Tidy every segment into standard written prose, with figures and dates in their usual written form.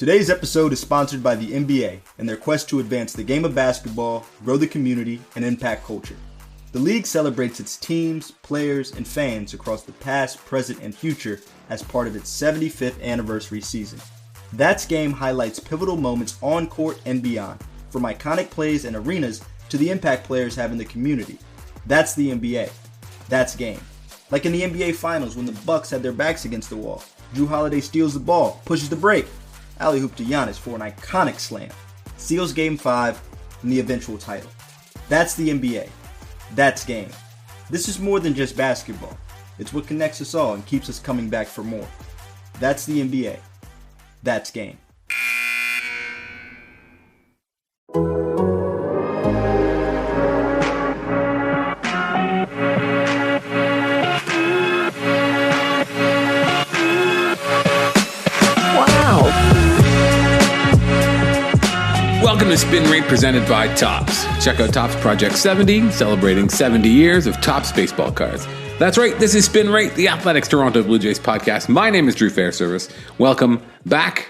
Today's episode is sponsored by the NBA and their quest to advance the game of basketball, grow the community, and impact culture. The league celebrates its teams, players, and fans across the past, present, and future as part of its 75th anniversary season. That's Game highlights pivotal moments on court and beyond, from iconic plays and arenas to the impact players have in the community. That's the NBA. That's Game. Like in the NBA Finals when the Bucks had their backs against the wall. Jrue Holiday steals the ball, pushes the break, alley-oop to Giannis for an iconic slam, seals Game 5 and the eventual title. That's the NBA. That's Game. This is more than just basketball. It's what connects us all and keeps us coming back for more. That's the NBA. That's Game. Welcome to Spin Rate presented by Topps. Check out Topps Project 70, celebrating 70 years of Topps baseball cards. That's right, this is Spin Rate, the Athletics Toronto Blue Jays podcast. My name is Drew Fairservice. Welcome back.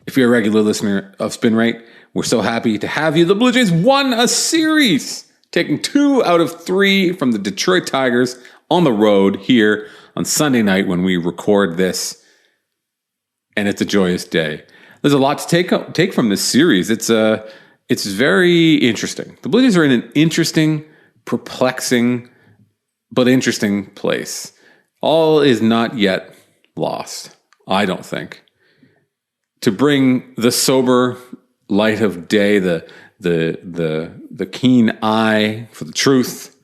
If you're a regular listener of Spin Rate, we're so happy to have you. The Blue Jays won a series, taking 2 out of 3 from the Detroit Tigers on the road here on Sunday night when we record this. And it's a joyous day. There's a lot to take from this series. It's very interesting. The Blue Jays are in an interesting, perplexing, but interesting place. All is not yet lost, I don't think. To bring the sober light of day, the keen eye for the truth,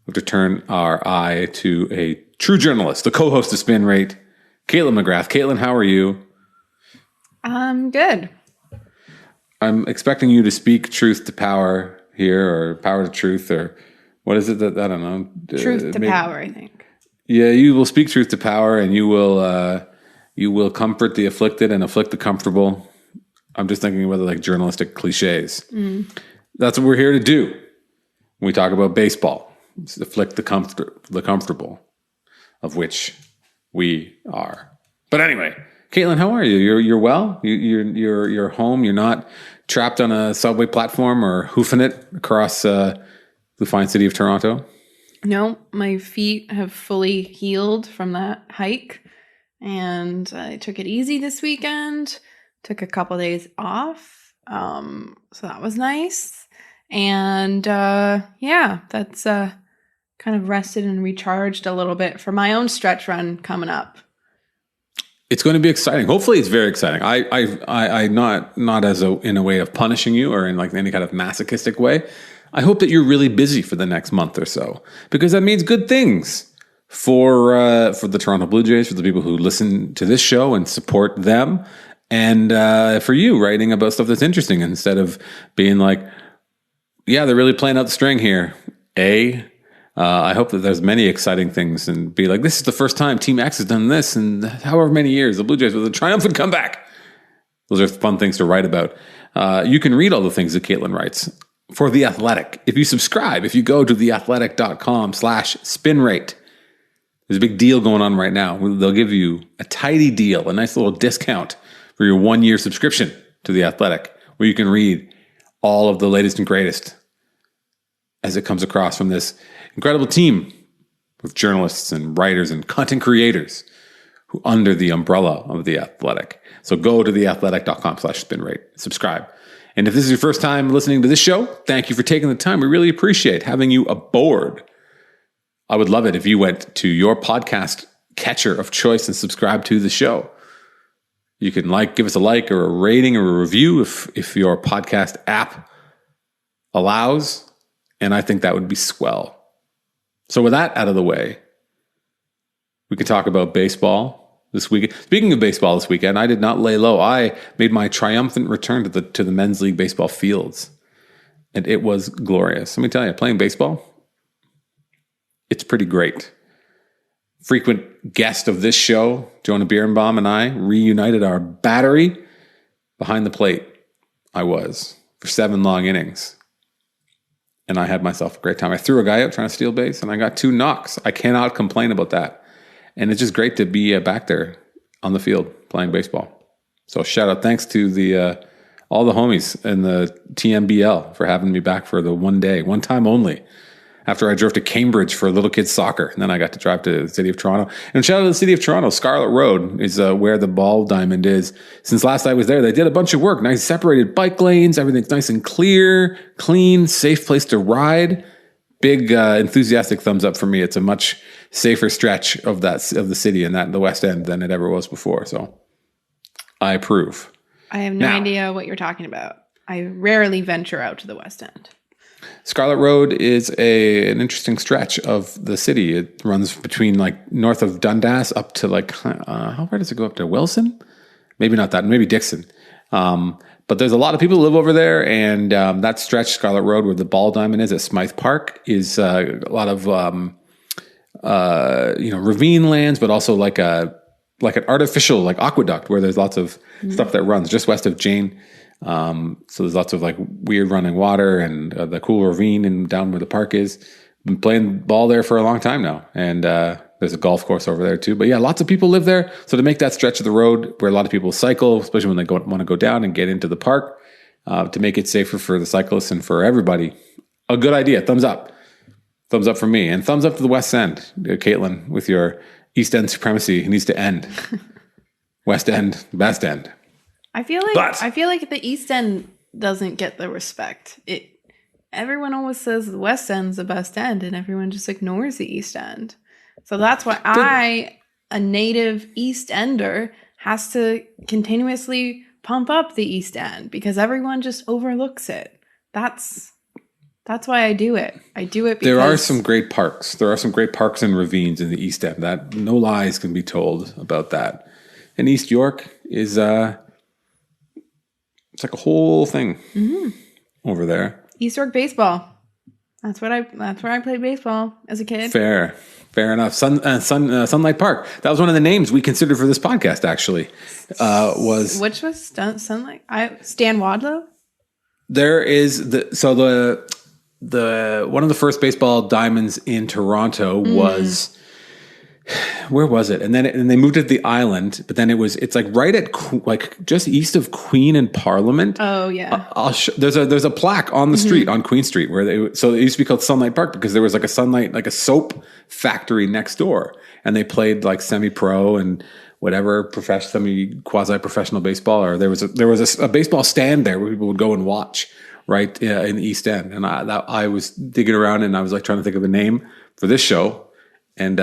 we have to turn our eye to a true journalist, the co-host of Spin Rate, Caitlin McGrath. Caitlin, how are you? I'm good. I'm expecting you to speak truth to power here, or power to truth, or what is it that, I don't know. Truth to power, I think. Yeah, you will speak truth to power, and you will comfort the afflicted and afflict the comfortable. I'm just thinking about like journalistic cliches. That's what we're here to do when we talk about baseball. It's afflict the comfortable, of which we are. But anyway, Caitlin, how are you? You're well? You're home? You're not trapped on a subway platform or hoofing it across the fine city of Toronto? No, my feet have fully healed from that hike, and I took it easy this weekend. Took a couple days off, so that was nice. And that's kind of rested and recharged a little bit for my own stretch run coming up. It's going to be exciting. Hopefully, it's very exciting. I not as in a way of punishing you or in like any kind of masochistic way. I hope that you're really busy for the next month or so, because that means good things for the Toronto Blue Jays, for the people who listen to this show and support them, and for you writing about stuff that's interesting instead of being like, yeah, they're really playing out the string here. I hope that there's many exciting things and be like, this is the first time Team X has done this in however many years. The Blue Jays with a triumphant comeback. Those are fun things to write about. You can read all the things that Caitlin writes for The Athletic. If you subscribe, if you go to theathletic.com/spinrate, there's a big deal going on right now. They'll give you a tidy deal, a nice little discount for your 1-year subscription to The Athletic, where you can read all of the latest and greatest as it comes across from this incredible team of journalists and writers and content creators who under the umbrella of The Athletic. So go to theathletic.com/spinrate, subscribe. And if this is your first time listening to this show, thank you for taking the time. We really appreciate having you aboard. I would love it if you went to your podcast catcher of choice and subscribe to the show. You can give us a like or a rating or a review if your podcast app allows. And I think that would be swell. So with that out of the way, we can talk about baseball this weekend. Speaking of baseball this weekend, I did not lay low. I made my triumphant return to the men's league baseball fields. And it was glorious. Let me tell you, playing baseball, it's pretty great. Frequent guest of this show, Jonah Birnbaum, and I reunited our battery behind the plate. I was for 7 long innings. And I had myself a great time. I threw a guy out trying to steal base, and I got 2 knocks. I cannot complain about that. And it's just great to be back there on the field playing baseball. So shout out, thanks to the all the homies in the TMBL for having me back for the one time only. After I drove to Cambridge for little kids soccer, and then I got to drive to the city of Toronto. And shout out to the city of Toronto. Scarlet Road is where the ball diamond is. Since last I was there, they did a bunch of work. Nice separated bike lanes. Everything's nice and clear, clean, safe place to ride. Big enthusiastic thumbs up for me. It's a much safer stretch of the city and the West End than it ever was before. So I approve. I have no idea what you're talking about. I rarely venture out to the West End. Scarlet Road is an interesting stretch of the city. It runs between like north of Dundas up to like, how far does it go up to Wilson? Maybe not that, maybe Dixon. But there's a lot of people who live over there, and that stretch, Scarlet Road, where the ball diamond is at Smythe Park, is a lot of ravine lands, but also like an artificial like aqueduct where there's lots of stuff that runs just west of Jane. So there's lots of like weird running water and the cool ravine and down where the park is. Been playing ball there for a long time now, and there's a golf course over there too. But yeah, lots of people live there. So to make that stretch of the road where a lot of people cycle, especially when they want to go down and get into the park, to make it safer for the cyclists and for everybody, a good idea. Thumbs up from me, and thumbs up to the West End, Caitlin, with your East End supremacy. It needs to end. West End, best end. I feel like the East End doesn't get the respect. Everyone always says the West End's the best end, and everyone just ignores the East End. So that's why a native East Ender, has to continuously pump up the East End, because everyone just overlooks it. That's why I do it. I do it because there are some great parks. There are some great parks and ravines in the East End. That no lies can be told about that. And East York is it's like a whole thing over there. East York baseball. That's where I played baseball as a kid. Fair enough. Sunlight Park. That was one of the names we considered for this podcast. Actually, which was Sunlight? Stan Wadlow. There is the one of the first baseball diamonds in Toronto was. Where was it? And then they moved it to the island, but then it's like right at just east of Queen and Parliament. Oh yeah. There's a plaque on the street on Queen Street so it used to be called Sunlight Park because there was like a soap factory next door, and they played like semi-pro and whatever quasi-professional baseball, or there was a baseball stand there where people would go and watch right in the East End. And I was digging around and I was like trying to think of a name for this show, and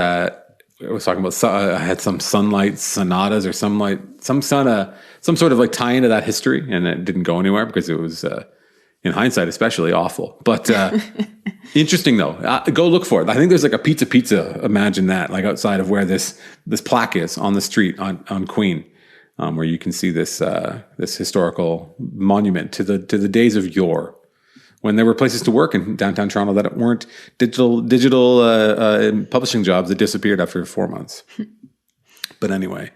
I was talking about, I had some Sunlight Sonatas or some sort of like tie into that history, and it didn't go anywhere because it was, in hindsight, especially awful. But interesting though. Go look for it. I think there's like a pizza. Imagine that, like outside of where this plaque is on the street on Queen, where you can see this historical monument to the days of yore, when there were places to work in downtown Toronto that weren't digital publishing jobs that disappeared after 4 months. But anyway,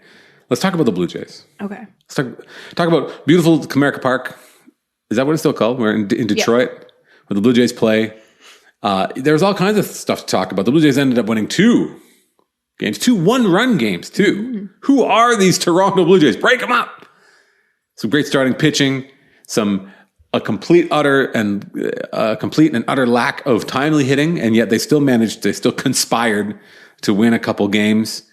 let's talk about the Blue Jays. Okay. Let's talk about beautiful Comerica Park. Is that what it's still called? We're in Detroit, where the Blue Jays play. There's all kinds of stuff to talk about. The Blue Jays ended up winning 2 games, 2 one-run games, too. Who are these Toronto Blue Jays? Break them up. Some great starting pitching, a complete and utter lack of timely hitting, and yet they still conspired to win a couple games.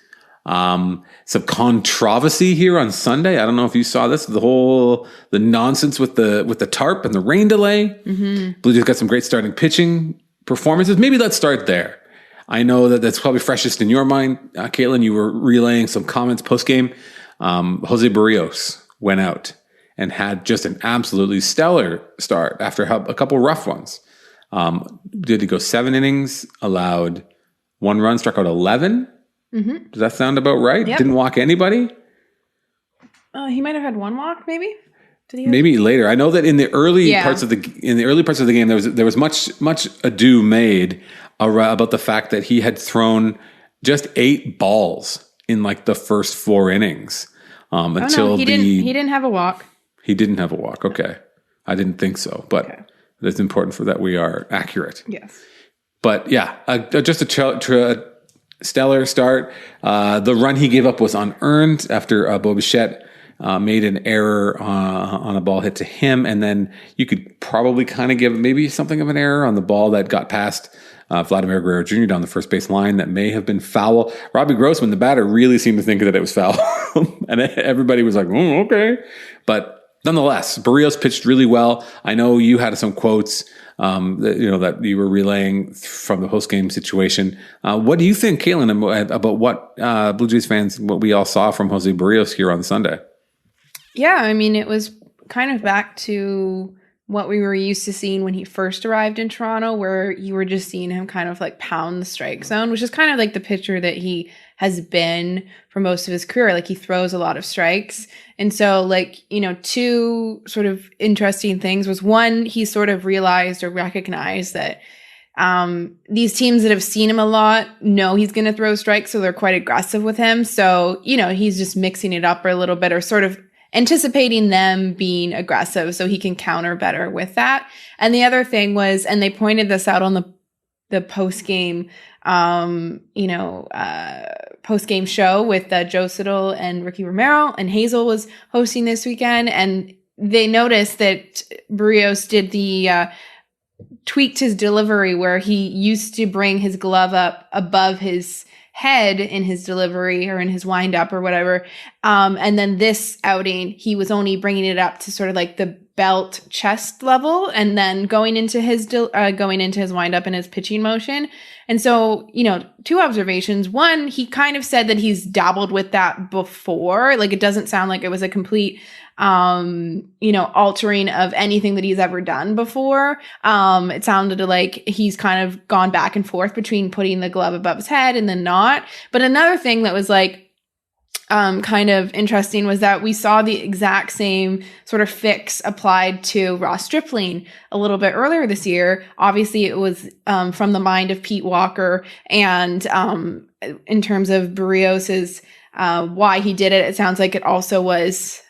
Some controversy here on Sunday. I don't know if you saw this, the nonsense with the tarp and the rain delay. Blue Jays got some great starting pitching performances. Maybe let's start there. I know that's probably freshest in your mind. Caitlin, you were relaying some comments post-game. Jose Barrios went out and had just an absolutely stellar start after a couple rough ones. Did he go 7 innings, allowed 1 run, struck out 11? Does that sound about right? Yep. Didn't walk anybody? He might have had 1 walk, maybe. Maybe later. I know that in the early parts of the game, there was much ado made about the fact that he had thrown just 8 balls in like the first 4 innings. He didn't have a walk. He didn't have a walk. Okay. I didn't think so, but it's important for that we are accurate. Yes. But yeah, just a stellar start. The run he gave up was unearned after Bo Bichette made an error on a ball hit to him. And then you could probably kind of give maybe something of an error on the ball that got past Vladimir Guerrero Jr. down the first base line that may have been foul. Robbie Grossman, the batter, really seemed to think that it was foul. And everybody was like, oh, okay. But nonetheless, Barrios pitched really well. I know you had some quotes that you were relaying from the post-game situation. What do you think, Kaylin, about what Blue Jays fans, what we all saw from Jose Barrios here on Sunday? Yeah, I mean, it was kind of back to what we were used to seeing when he first arrived in Toronto, where you were just seeing him kind of like pound the strike zone, which is kind of like the pitcher that he has been for most of his career. Like, he throws a lot of strikes. And so, like, two sort of interesting things was, one, he sort of realized or recognized that these teams that have seen him a lot know he's going to throw strikes, so they're quite aggressive with him. So, he's just mixing it up a little bit, or sort of anticipating them being aggressive so he can counter better with that. And the other thing was, and they pointed this out on the post-game, post-game show with Joe Siddall and Ricky Romero, and Hazel was hosting this weekend. And they noticed that Barrios did tweaked his delivery, where he used to bring his glove up above his head in his delivery or in his windup or whatever. And then this outing, he was only bringing it up to sort of like the belt chest level, and then going into his windup and his pitching motion. And so, two observations. One, he kind of said that he's dabbled with that before. Like, it doesn't sound like it was a complete altering of anything that he's ever done before. It sounded like he's kind of gone back and forth between putting the glove above his head and then not. But another thing that was like, kind of interesting was that we saw the exact same sort of fix applied to Ross Stripling a little bit earlier this year. Obviously, it was from the mind of Pete Walker, and in terms of Barrios's why he did it, it sounds like it also was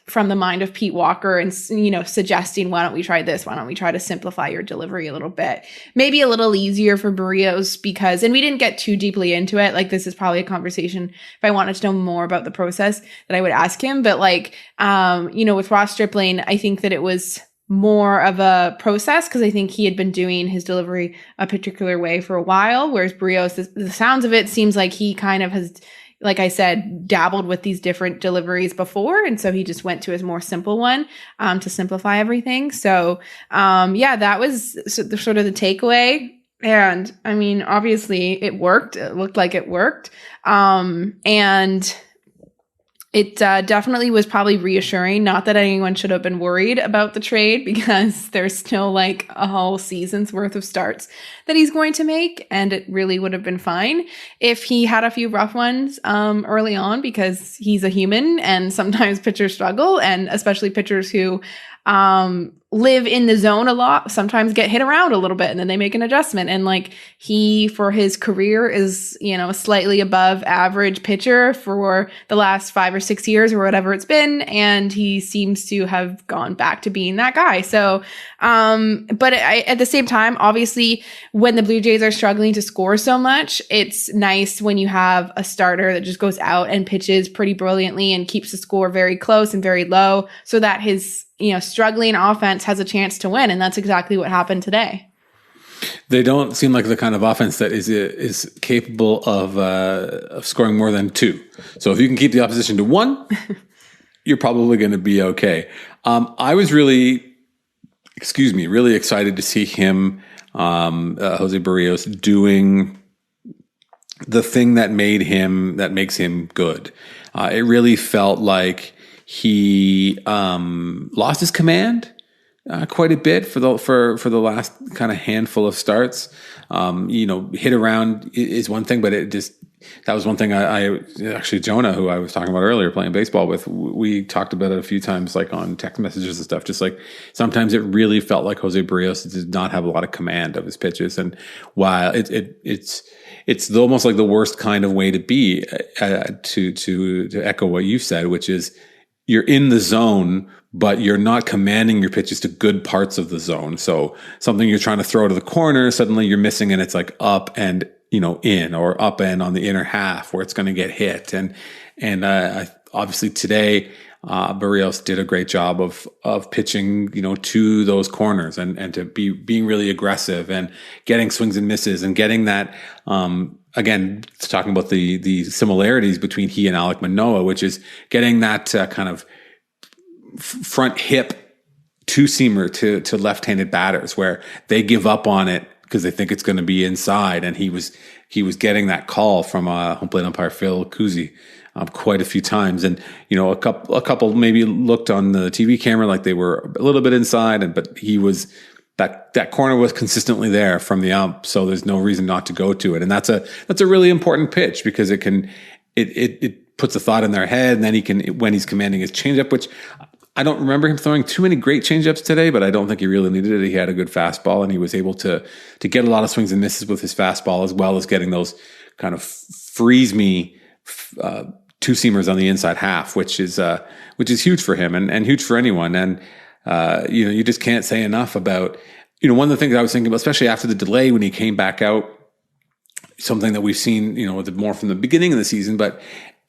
from the mind of Pete Walker, and suggesting, why don't we try this? Why don't we try to simplify your delivery a little bit? Maybe a little easier for Barrios, because, and we didn't get too deeply into it. Like, this is probably a conversation, if I wanted to know more about the process, that I would ask him. But like, with Ross Stripling, I think that it was more of a process, because I think he had been doing his delivery a particular way for a while, whereas Barrios, the sounds of it seems like he kind of has, like I said, dabbled with these different deliveries before. And so he just went to his more simple one to simplify everything. So, that was sort of the takeaway. And I mean, obviously it worked. It looked like it worked. And it definitely was probably reassuring. Not that anyone should have been worried about the trade, because there's still like a whole season's worth of starts that he's going to make, and it really would have been fine if he had a few rough ones early on, because he's a human and sometimes pitchers struggle, and especially pitchers who live in the zone a lot, sometimes get hit around a little bit, and then they make an adjustment. And like, he, for his career, is, a slightly above average pitcher for the last 5 or 6 years or whatever it's been. And he seems to have gone back to being that guy. So, but at the same time, obviously, when the Blue Jays are struggling to score so much, it's nice when you have a starter that just goes out and pitches pretty brilliantly and keeps the score very close and very low, so that his struggling offense has a chance to win. And that's exactly what happened today. They don't seem like the kind of offense that is capable of scoring more than 2. So if you can keep the opposition to 1, you're probably going to be okay. I was really excited to see him, Jose Barrios, doing the thing that makes him good. It really felt like he lost his command quite a bit for the last kind of handful of starts. Hit around is one thing, but that was one thing I actually, Jonah, who I was talking about earlier, playing baseball with, we talked about it a few times, like on text messages and stuff. Just like, sometimes it really felt like Jose Barrios did not have a lot of command of his pitches. And while it's almost like the worst kind of way to be, to echo what you said, which is, you're in the zone, but you're not commanding your pitches to good parts of the zone. So something you're trying to throw to the corner, suddenly you're missing, and it's like up and, in, or up and on the inner half where it's going to get hit. And obviously today, Barrios did a great job of pitching, to those corners and to being really aggressive and getting swings and misses and getting that, again, talking about the similarities between he and Alek Manoah, which is getting that kind of front hip two-seamer to left-handed batters where they give up on it because they think it's going to be inside. And he was getting that call from home plate umpire Phil Cousy quite a few times. And, a couple maybe looked on the TV camera like they were a little bit inside, but he was that corner was consistently there from the ump. So there's no reason not to go to it. And that's a really important pitch because it puts a thought in their head, and then he can, when he's commanding his changeup, which I don't remember him throwing too many great changeups today, but I don't think he really needed it. He had a good fastball, and he was able to get a lot of swings and misses with his fastball, as well as getting those kind of freeze me two-seamers on the inside half, which is huge for him and huge for anyone. And you just can't say enough about, one of the things I was thinking about, especially after the delay when he came back out, something that we've seen, more from the beginning of the season, but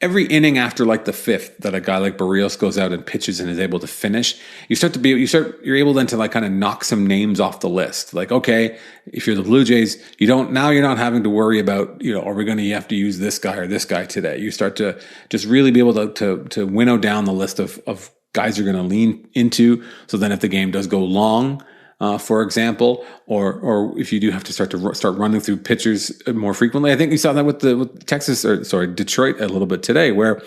every inning after like the fifth that a guy like Barrios goes out and pitches and is able to finish, you're able then to like kind of knock some names off the list. Like, okay, if you're the Blue Jays, you're not having to worry about, are we going to have to use this guy or this guy today? You start to just really be able to winnow down the list of guys you're going to lean into. So then if the game does go long, for example, or if you do have to start running through pitchers more frequently. I think we saw that with Detroit a little bit today, where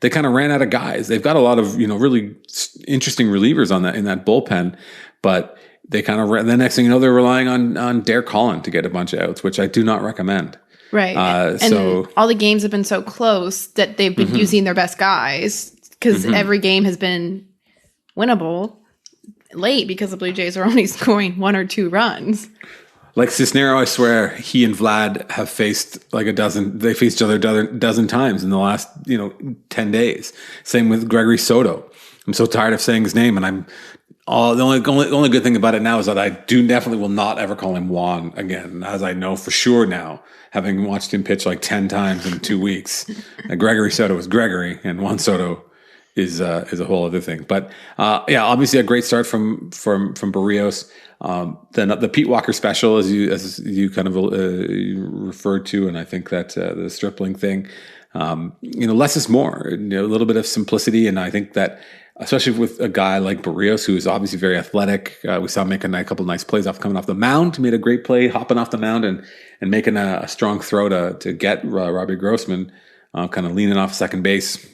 they kind of ran out of guys. They've got a lot of, really interesting relievers in that bullpen, but they kind of the next thing you know, they're relying on Derek Collin to get a bunch of outs, which I do not recommend. Right. And all the games have been so close that they've been using their best guys because every game has been winnable late because the Blue Jays are only scoring 1 or 2 runs. Like Cisnero, I swear, he and Vlad have faced they faced each other a dozen times in the last, 10 days. Same with Gregory Soto. I'm so tired of saying his name, and the only good thing about it now is that I definitely will not ever call him Juan again, as I know for sure now, having watched him pitch like 10 times in 2 weeks. Gregory Soto is Gregory, and Juan Soto is a whole other thing. But obviously a great start from Barrios. Then the Pete Walker special, as you kind of referred to, and I think that the Stripling thing, less is more. A little bit of simplicity, and I think that especially with a guy like Barrios, who is obviously very athletic, we saw him make a couple nice plays coming off the mound. He made a great play hopping off the mound and making a strong throw to get Robbie Grossman kind of leaning off second base.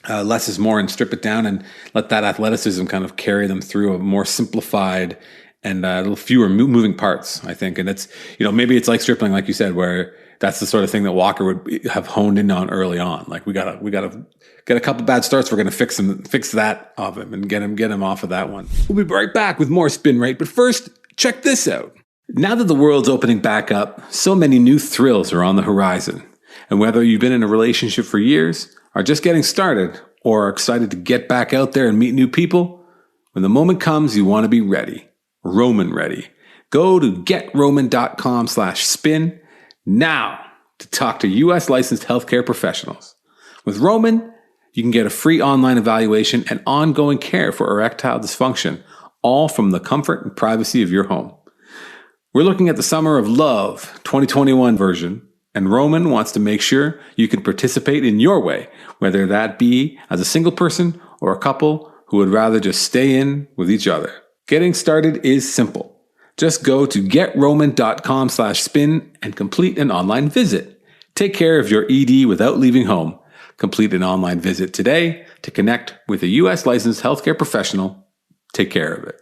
Less is more, and strip it down and let that athleticism kind of carry them through a more simplified and a little fewer moving parts, I think. And it's, maybe it's like Stripling, like you said, where that's the sort of thing that Walker would have honed in on early on. Like we gotta get a couple bad starts. We're going to fix that of him and get him off of that one. We'll be right back with more Spin Rate. But first, check this out. Now that the world's opening back up, so many new thrills are on the horizon. And whether you've been in a relationship for years, are just getting started, or are excited to get back out there and meet new people, when the moment comes, you want to be ready. Roman ready. Go to getroman.com/spin now to talk to U.S. licensed healthcare professionals. With Roman, you can get a free online evaluation and ongoing care for erectile dysfunction, all from the comfort and privacy of your home. We're looking at the Summer of Love 2021 version, and Roman wants to make sure you can participate in your way, whether that be as a single person or a couple who would rather just stay in with each other. Getting started is simple. Just go to getroman.com/spin and complete an online visit. Take care of your ED without leaving home. Complete an online visit today to connect with a U.S. licensed healthcare professional. Take care of it.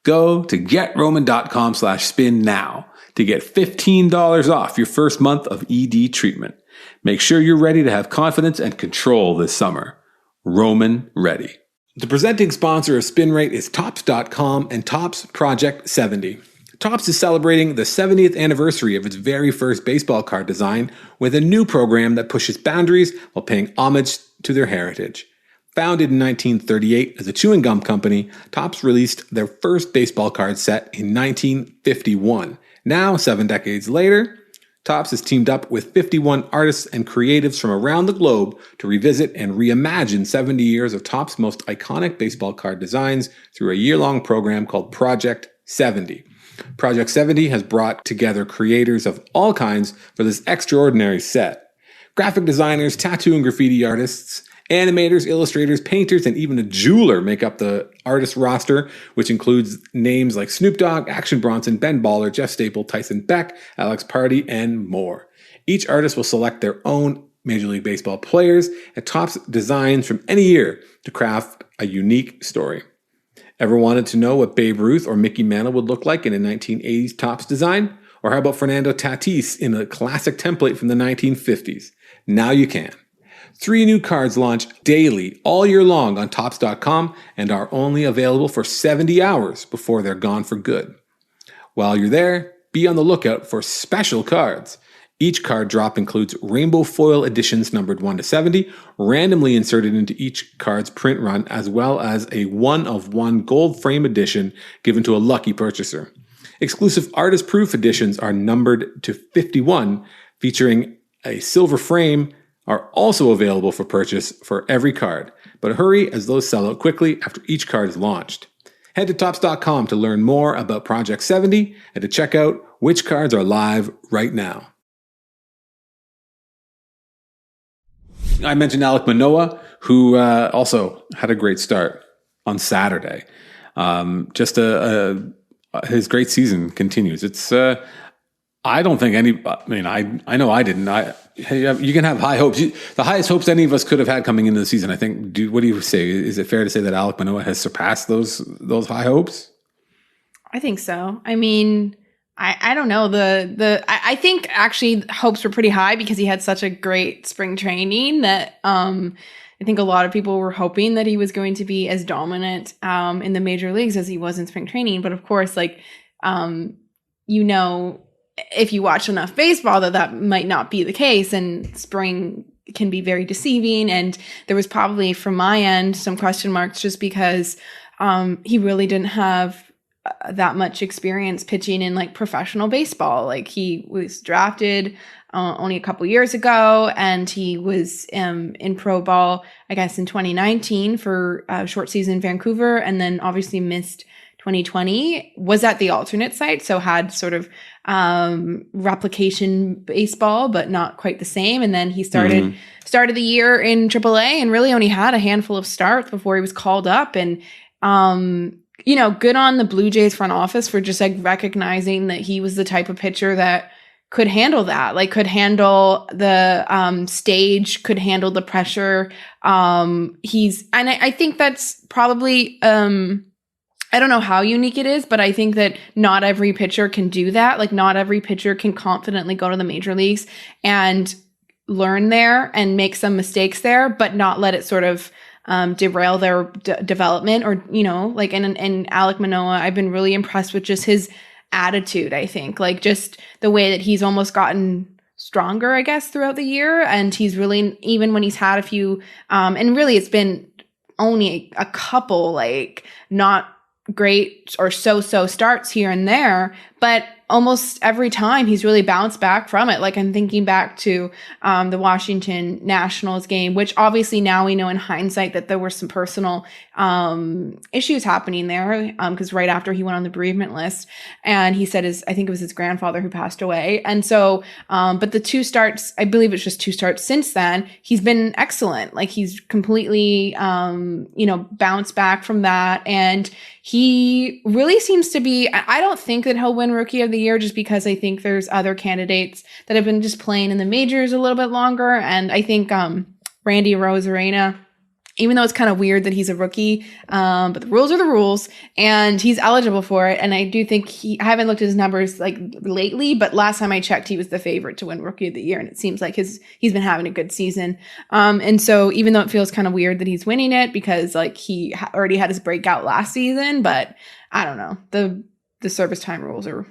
Go to getroman.com/spin now to get $15 off your first month of ED treatment. Make sure you're ready to have confidence and control this summer. Roman ready. The presenting sponsor of Spin Rate is Topps.com and Topps Project 70. Topps is celebrating the 70th anniversary of its very first baseball card design with a new program that pushes boundaries while paying homage to their heritage. Founded in 1938 as a chewing gum company, Topps released their first baseball card set in 1951. Now, 7 decades later, Topps has teamed up with 51 artists and creatives from around the globe to revisit and reimagine 70 years of Topps' most iconic baseball card designs through a year-long program called Project 70. Project 70 has brought together creators of all kinds for this extraordinary set. Graphic designers, tattoo and graffiti artists, animators, illustrators, painters, and even a jeweler make up the artist roster, which includes names like Snoop Dogg, Action Bronson, Ben Baller, Jeff Staple, Tyson Beck, Alex Party, and more. Each artist will select their own Major League Baseball players and Topps designs from any year to craft a unique story. Ever wanted to know what Babe Ruth or Mickey Mantle would look like in a 1980s Topps design? Or how about Fernando Tatis in a classic template from the 1950s? Now you can. 3 new cards launch daily all year long on Topps.com and are only available for 70 hours before they're gone for good. While you're there, be on the lookout for special cards. Each card drop includes rainbow foil editions numbered 1 to 70, randomly inserted into each card's print run, as well as a 1-of-1 gold frame edition given to a lucky purchaser. Exclusive artist proof editions are numbered to 51, featuring a silver frame, are also available for purchase for every card. But hurry, as those sell out quickly after each card is launched. Head to Topps.com to learn more about Project 70 and to check out which cards are live right now. I mentioned Alek Manoah, who also had a great start on Saturday. His great season continues. It's I don't think I know I didn't. You can have high hopes. The highest hopes any of us could have had coming into the season. I think. What do you say? Is it fair to say that Alek Manoah has surpassed those high hopes? I think so. I mean, I don't know. I think actually hopes were pretty high because he had such a great spring training that I think a lot of people were hoping that he was going to be as dominant in the major leagues as he was in spring training. But of course, if you watch enough baseball, that might not be the case, and spring can be very deceiving. And there was probably, from my end, some question marks just because he really didn't have that much experience pitching in professional baseball. He was drafted only a couple years ago, and he was in pro ball, I guess, in 2019 for a short season in Vancouver, and then obviously missed 2020, was at the alternate site, so had sort of replication baseball, but not quite the same. And then he started the year in AAA and really only had a handful of starts before he was called up. And good on the Blue Jays front office for just recognizing that he was the type of pitcher that could handle that, could handle the stage, could handle the pressure. I think that's probably I don't know how unique it is, but I think that not every pitcher can do that. Not every pitcher can confidently go to the major leagues and learn there and make some mistakes there, but not let it sort of derail their development. Or, and Alek Manoah, I've been really impressed with just his attitude, I think. Just the way that he's almost gotten stronger, I guess, throughout the year. And he's really, even when he's had a few, and really it's been only a couple, not great or so starts here and there, but almost every time he's really bounced back from it. I'm thinking back to the Washington Nationals game, which obviously now we know in hindsight that there were some personal issues happening there, because right after he went on the bereavement list, and he said I think it was his grandfather who passed away. And so, but the 2 starts, I believe it's just 2 starts since then, he's been excellent. He's completely, bounced back from that. And he really seems to be, I don't think that he'll win Rookie of the Year just because I think there's other candidates that have been just playing in the majors a little bit longer. And I think Randy Arozarena, even though it's kind of weird that he's a rookie, but the rules are the rules, and he's eligible for it. And I do think I haven't looked at his numbers lately, but last time I checked, he was the favorite to win Rookie of the Year. And it seems like he's been having a good season. And so even though it feels kind of weird that he's winning it because he already had his breakout last season, but I don't know, the service time rules are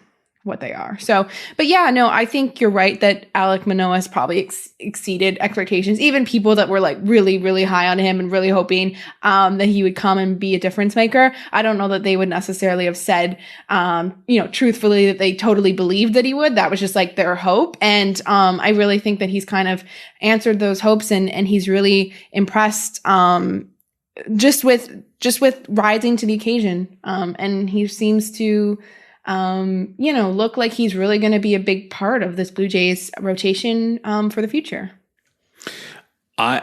what they are. So, but yeah, no, I think you're right that Alek Manoah has probably exceeded expectations. Even people that were like really, really high on him and really hoping that he would come and be a difference maker. I don't know that they would necessarily have said, truthfully that they totally believed that he would. That was just like their hope. And I really think that he's kind of answered those hopes and he's really impressed just with rising to the occasion. And he seems to look like he's really going to be a big part of this Blue Jays rotation for the future. I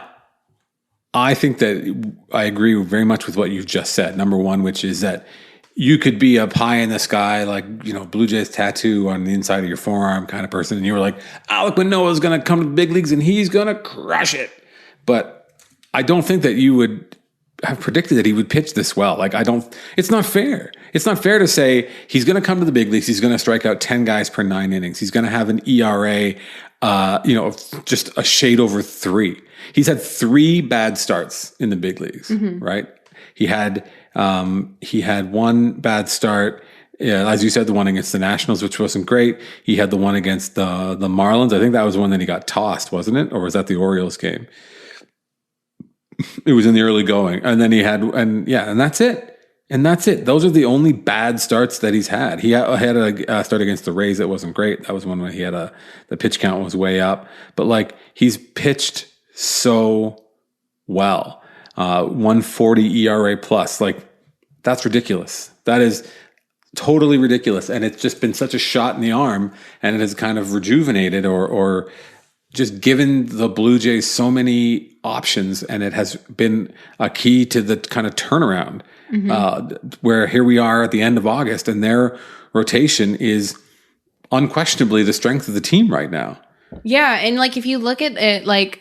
think that I agree very much with what you've just said. Number one, which is that you could be a pie in the sky, like, Blue Jays tattoo on the inside of your forearm kind of person. And you were like, Alek Manoah is going to come to the big leagues and he's going to crush it. But I don't think that you would have predicted that he would pitch this well. It's not fair. It's not fair to say he's going to come to the big leagues. He's going to strike out 10 guys per 9 innings. He's going to have an ERA, just a shade over 3. He's had 3 bad starts in the big leagues, right? He had one bad start, as you said, the one against the Nationals, which wasn't great. He had the one against the Marlins. I think that was the one that he got tossed, wasn't it? Or was that the Orioles game? It was in the early going. And then and that's it. And that's it. Those are the only bad starts that he's had. He had a start against the Rays that wasn't great. That was one where he had the pitch count was way up. But he's pitched so well. 140 ERA plus. That's ridiculous. That is totally ridiculous. And it's just been such a shot in the arm, and it has kind of rejuvenated or just given the Blue Jays so many options, and it has been a key to the kind of turnaround where here we are at the end of August, and their rotation is unquestionably the strength of the team right now. Yeah, and if you look at it,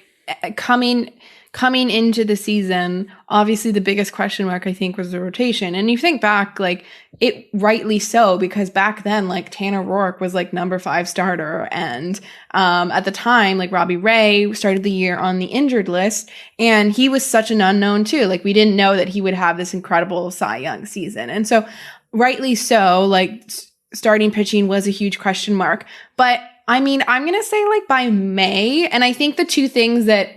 coming into the season, obviously the biggest question mark, I think, was the rotation. And you think back, it rightly so, because back then, Tanner Roark was number 5 starter. And at the time, Robbie Ray started the year on the injured list, and he was such an unknown too. We didn't know that he would have this incredible Cy Young season. And so rightly so, starting pitching was a huge question mark. But I mean, I'm going to say by May, and I think the two things that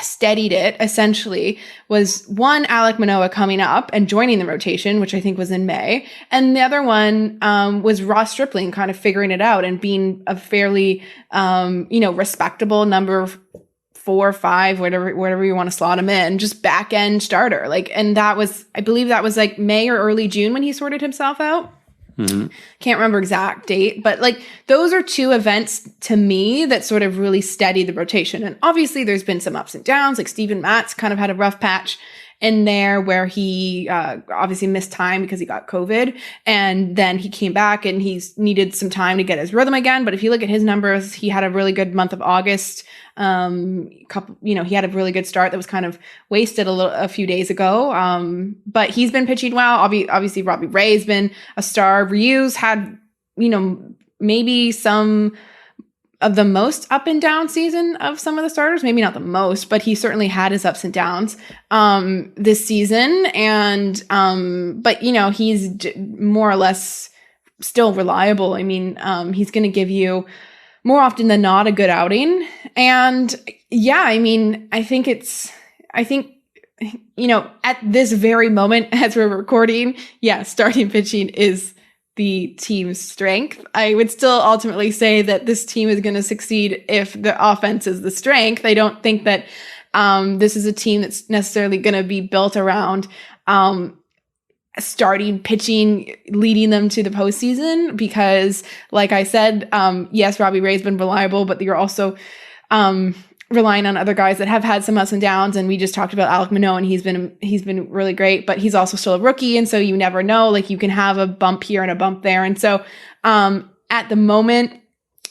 steadied it essentially was one, Alek Manoah coming up and joining the rotation, which I think was in May. And the other one was Ross Stripling kind of figuring it out and being a fairly, respectable number 4 or 5, whatever you want to slot him in, just back end starter. And that was, I believe that was May or early June when he sorted himself out. Can't remember exact date, but those are 2 events to me that sort of really steadied the rotation. And obviously there's been some ups and downs. Steven Matz kind of had a rough patch in there where he obviously missed time because he got COVID, and then he came back and he's needed some time to get his rhythm again. But if you look at his numbers, he had a really good month of August. He had a really good start that was kind of wasted a few days ago. But he's been pitching well. Obviously Robbie Ray's been a star. Ryu's had, maybe some of the most up and down season of some of the starters, maybe not the most, but he certainly had his ups and downs this season. And but he's more or less still reliable. I mean, he's going to give you more often than not a good outing. And yeah, I mean, I think at this very moment as we're recording, starting pitching is the team's strength. I would still ultimately say that this team is going to succeed if the offense is the strength. I don't think that this is a team that's necessarily going to be built around starting pitching, leading them to the postseason, because like I said, yes, Robbie Ray's been reliable, but you're also relying on other guys that have had some ups and downs. And we just talked about Alek Manoah, and he's been really great, but he's also still a rookie. And so you never know, you can have a bump here and a bump there. And so at the moment,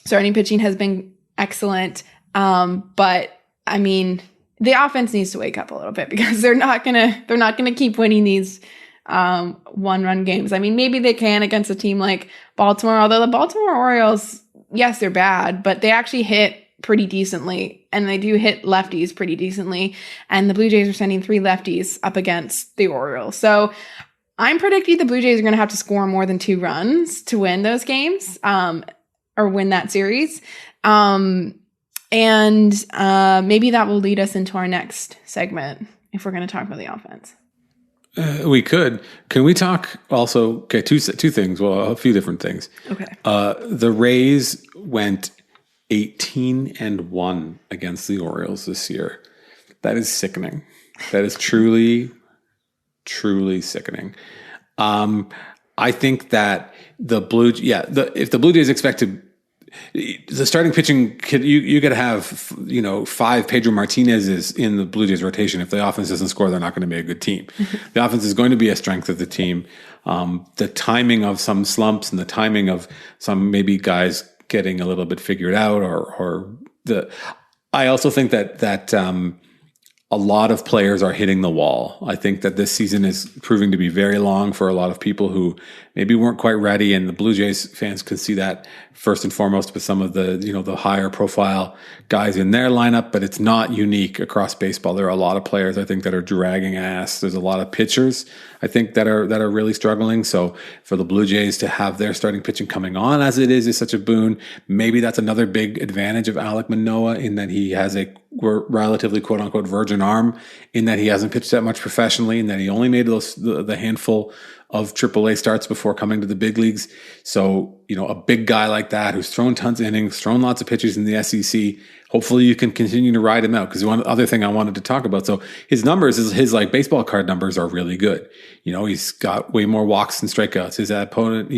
starting pitching has been excellent. But I mean, the offense needs to wake up a little bit, because they're not gonna keep winning these 1-run games. I mean, maybe they can against a team like Baltimore, although the Baltimore Orioles, yes, they're bad, but they actually hit pretty decently, and they do hit lefties pretty decently. And the Blue Jays are sending 3 lefties up against the Orioles. So I'm predicting the Blue Jays are going to have to score more than 2 runs to win those games, or win that series. And maybe that will lead us into our next segment if we're going to talk about the offense. We could. Can we talk also? Okay, two things. Well, a few different things. Okay. The Rays went 18-1 against the Orioles this year. That is sickening. That is truly sickening. I think that if the Blue Jays expect to, the starting pitching, you got to have 5 Pedro Martinez's in the Blue Jays rotation. If the offense doesn't score, they're not going to be a good team. The offense is going to be a strength of the team. The timing of some slumps and the timing of some maybe guys getting a little bit figured out, I also think that a lot of players are hitting the wall. I think that this season is proving to be very long for a lot of people who maybe weren't quite ready, and the Blue Jays fans can see that first and foremost with some of the higher profile guys in their lineup, but it's not unique across baseball. There are a lot of players I think that are dragging ass. There's a lot of pitchers I think that are really struggling. So for the Blue Jays to have their starting pitching coming on as it is such a boon. Maybe that's another big advantage of Alek Manoah in that he has a relatively quote unquote virgin arm, in that he hasn't pitched that much professionally, and that he only made the handful of AAA starts before coming to the big leagues. So, a big guy like that who's thrown tons of innings, thrown lots of pitches in the SEC, hopefully you can continue to ride him out. Because one other thing I wanted to talk about, so his numbers, his like baseball card numbers are really good. He's got way more walks than strikeouts. His opponent,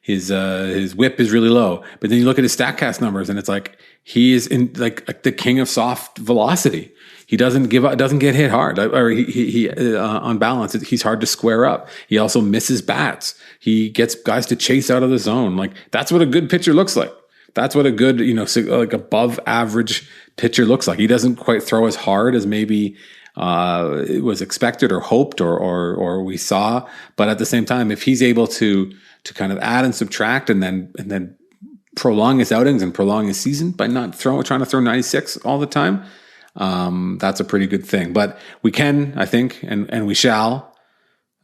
his whip is really low. But then you look at his StatCast numbers, and it's like he is in like the king of soft velocity. He doesn't give up, doesn't get hit hard, or he on balance, he's hard to square up. He also misses bats. He gets guys to chase out of the zone. Like, that's what a good pitcher looks like. That's what a good, like above average pitcher looks like. He doesn't quite throw as hard as maybe it was expected or hoped or we saw. But at the same time, if he's able to kind of add and subtract and then prolong his outings and prolong his season by not trying to throw 96 all the time, that's a pretty good thing. But we can, I think, and we shall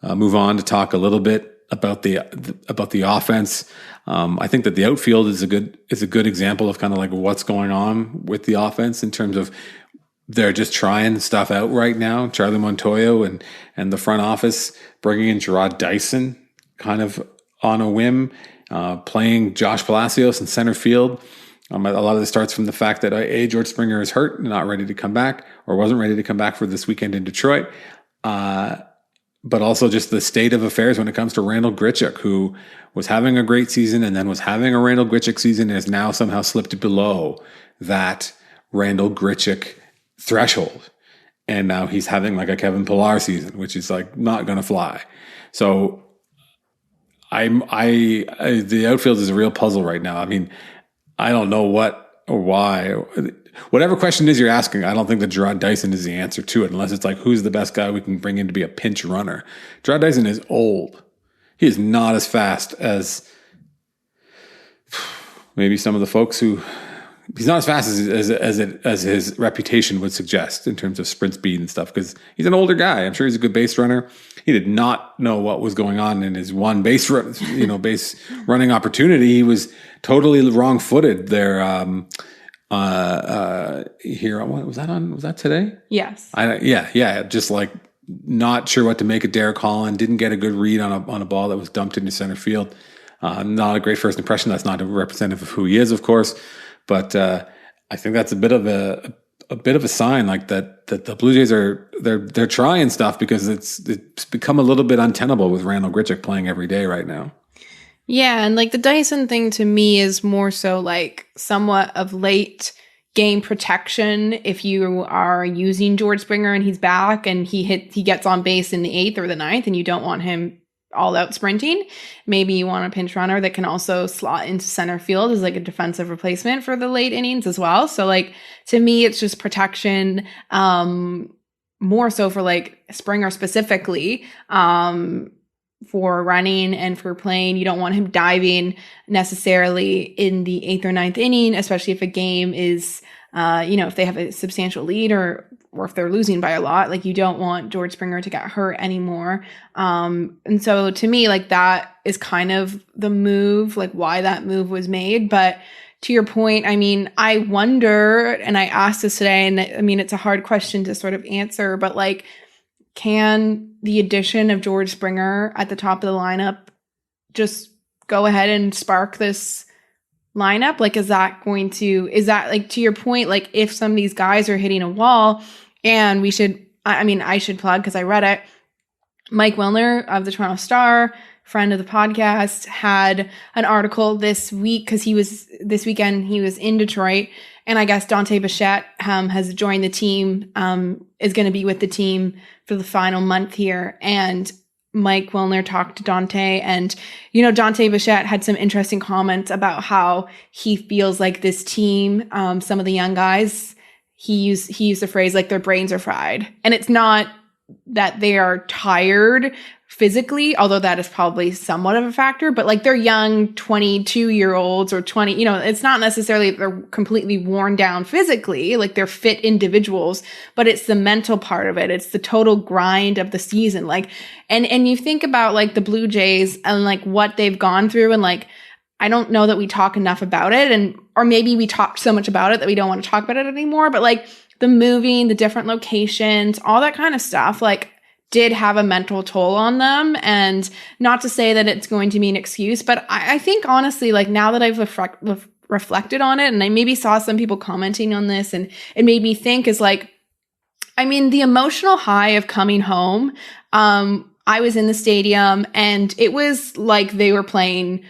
move on to talk a little bit about the offense. I think that the outfield is a good example of kind of like what's going on with the offense in terms of they're just trying stuff out right now. Charlie Montoyo and the front office bringing in Gerard Dyson kind of on a whim, playing Josh Palacios in center field. A lot of this starts from the fact that George Springer is hurt and not ready to come back, or wasn't ready to come back for this weekend in Detroit. But also just the state of affairs when it comes to Randall Grichuk, who was having a great season and then was having a Randall Grichuk season and has now somehow slipped below that Randall Grichuk threshold. And now he's having like a Kevin Pillar season, which is like not going to fly. So the outfield is a real puzzle right now. I mean, I don't know what or why. Whatever question it is you're asking, I don't think that Gerard Dyson is the answer to it, unless it's like, who's the best guy we can bring in to be a pinch runner? Gerard Dyson is old. He is not as fast as maybe some of the folks who... He's not as fast as his reputation would suggest in terms of sprint speed and stuff, because he's an older guy. I'm sure he's a good base runner. He did not know what was going on in his one base running opportunity. He was totally wrong-footed there. Here, what was that on? Was that today? Yes. Yeah. Just like not sure what to make of Derek Holland. Didn't get a good read on a ball that was dumped into center field. Not a great first impression. That's not a representative of who he is, of course. But I think that's a bit of a sign, like that the Blue Jays they're trying stuff, because it's become a little bit untenable with Randall Grichuk playing every day right now. Yeah, and like the Dyson thing to me is more so like somewhat of late game protection. If you are using George Springer and he's back and he gets on base in the 8th or the 9th and you don't want him all out sprinting, maybe you want a pinch runner that can also slot into center field as like a defensive replacement for the late innings as well. So like, to me, it's just protection, more so for like Springer specifically, for running and for playing. You don't want him diving necessarily in the 8th or 9th inning, especially if a game is, if they have a substantial lead or or if they're losing by a lot, like you don't want George Springer to get hurt anymore. And so to me, like that is kind of the move, like why that move was made. But to your point, I mean, I wonder, and I asked this today, and I mean, it's a hard question to sort of answer, but like, can the addition of George Springer at the top of the lineup just go ahead and spark this lineup? Like, is that like, to your point, like if some of these guys are hitting a wall, and I should plug, because I read it, Mike Wilner of the Toronto Star, friend of the podcast, had an article this week, because this weekend he was in Detroit, and I guess Dante Bichette has joined the team, is going to be with the team for the final month here. And Mike Wilner talked to Dante, and, you know, Dante Bichette had some interesting comments about how he feels like this team, some of the young guys, he used the phrase like their brains are fried. And it's not that they are tired physically, although that is probably somewhat of a factor, but like they're young 22-year-olds or 20, you know, it's not necessarily that they're completely worn down physically, like they're fit individuals, but it's the mental part of it. It's the total grind of the season. Like, and you think about like the Blue Jays and like what they've gone through, and like, I don't know that we talk enough about it, or maybe we talked so much about it that we don't want to talk about it anymore, but like the moving, the different locations, all that kind of stuff, like did have a mental toll on them. And not to say that it's going to be an excuse, but I think honestly, like now that I've reflected on it, and I maybe saw some people commenting on this, and it made me think is like, I mean, the emotional high of coming home, I was in the stadium and it was like they were playing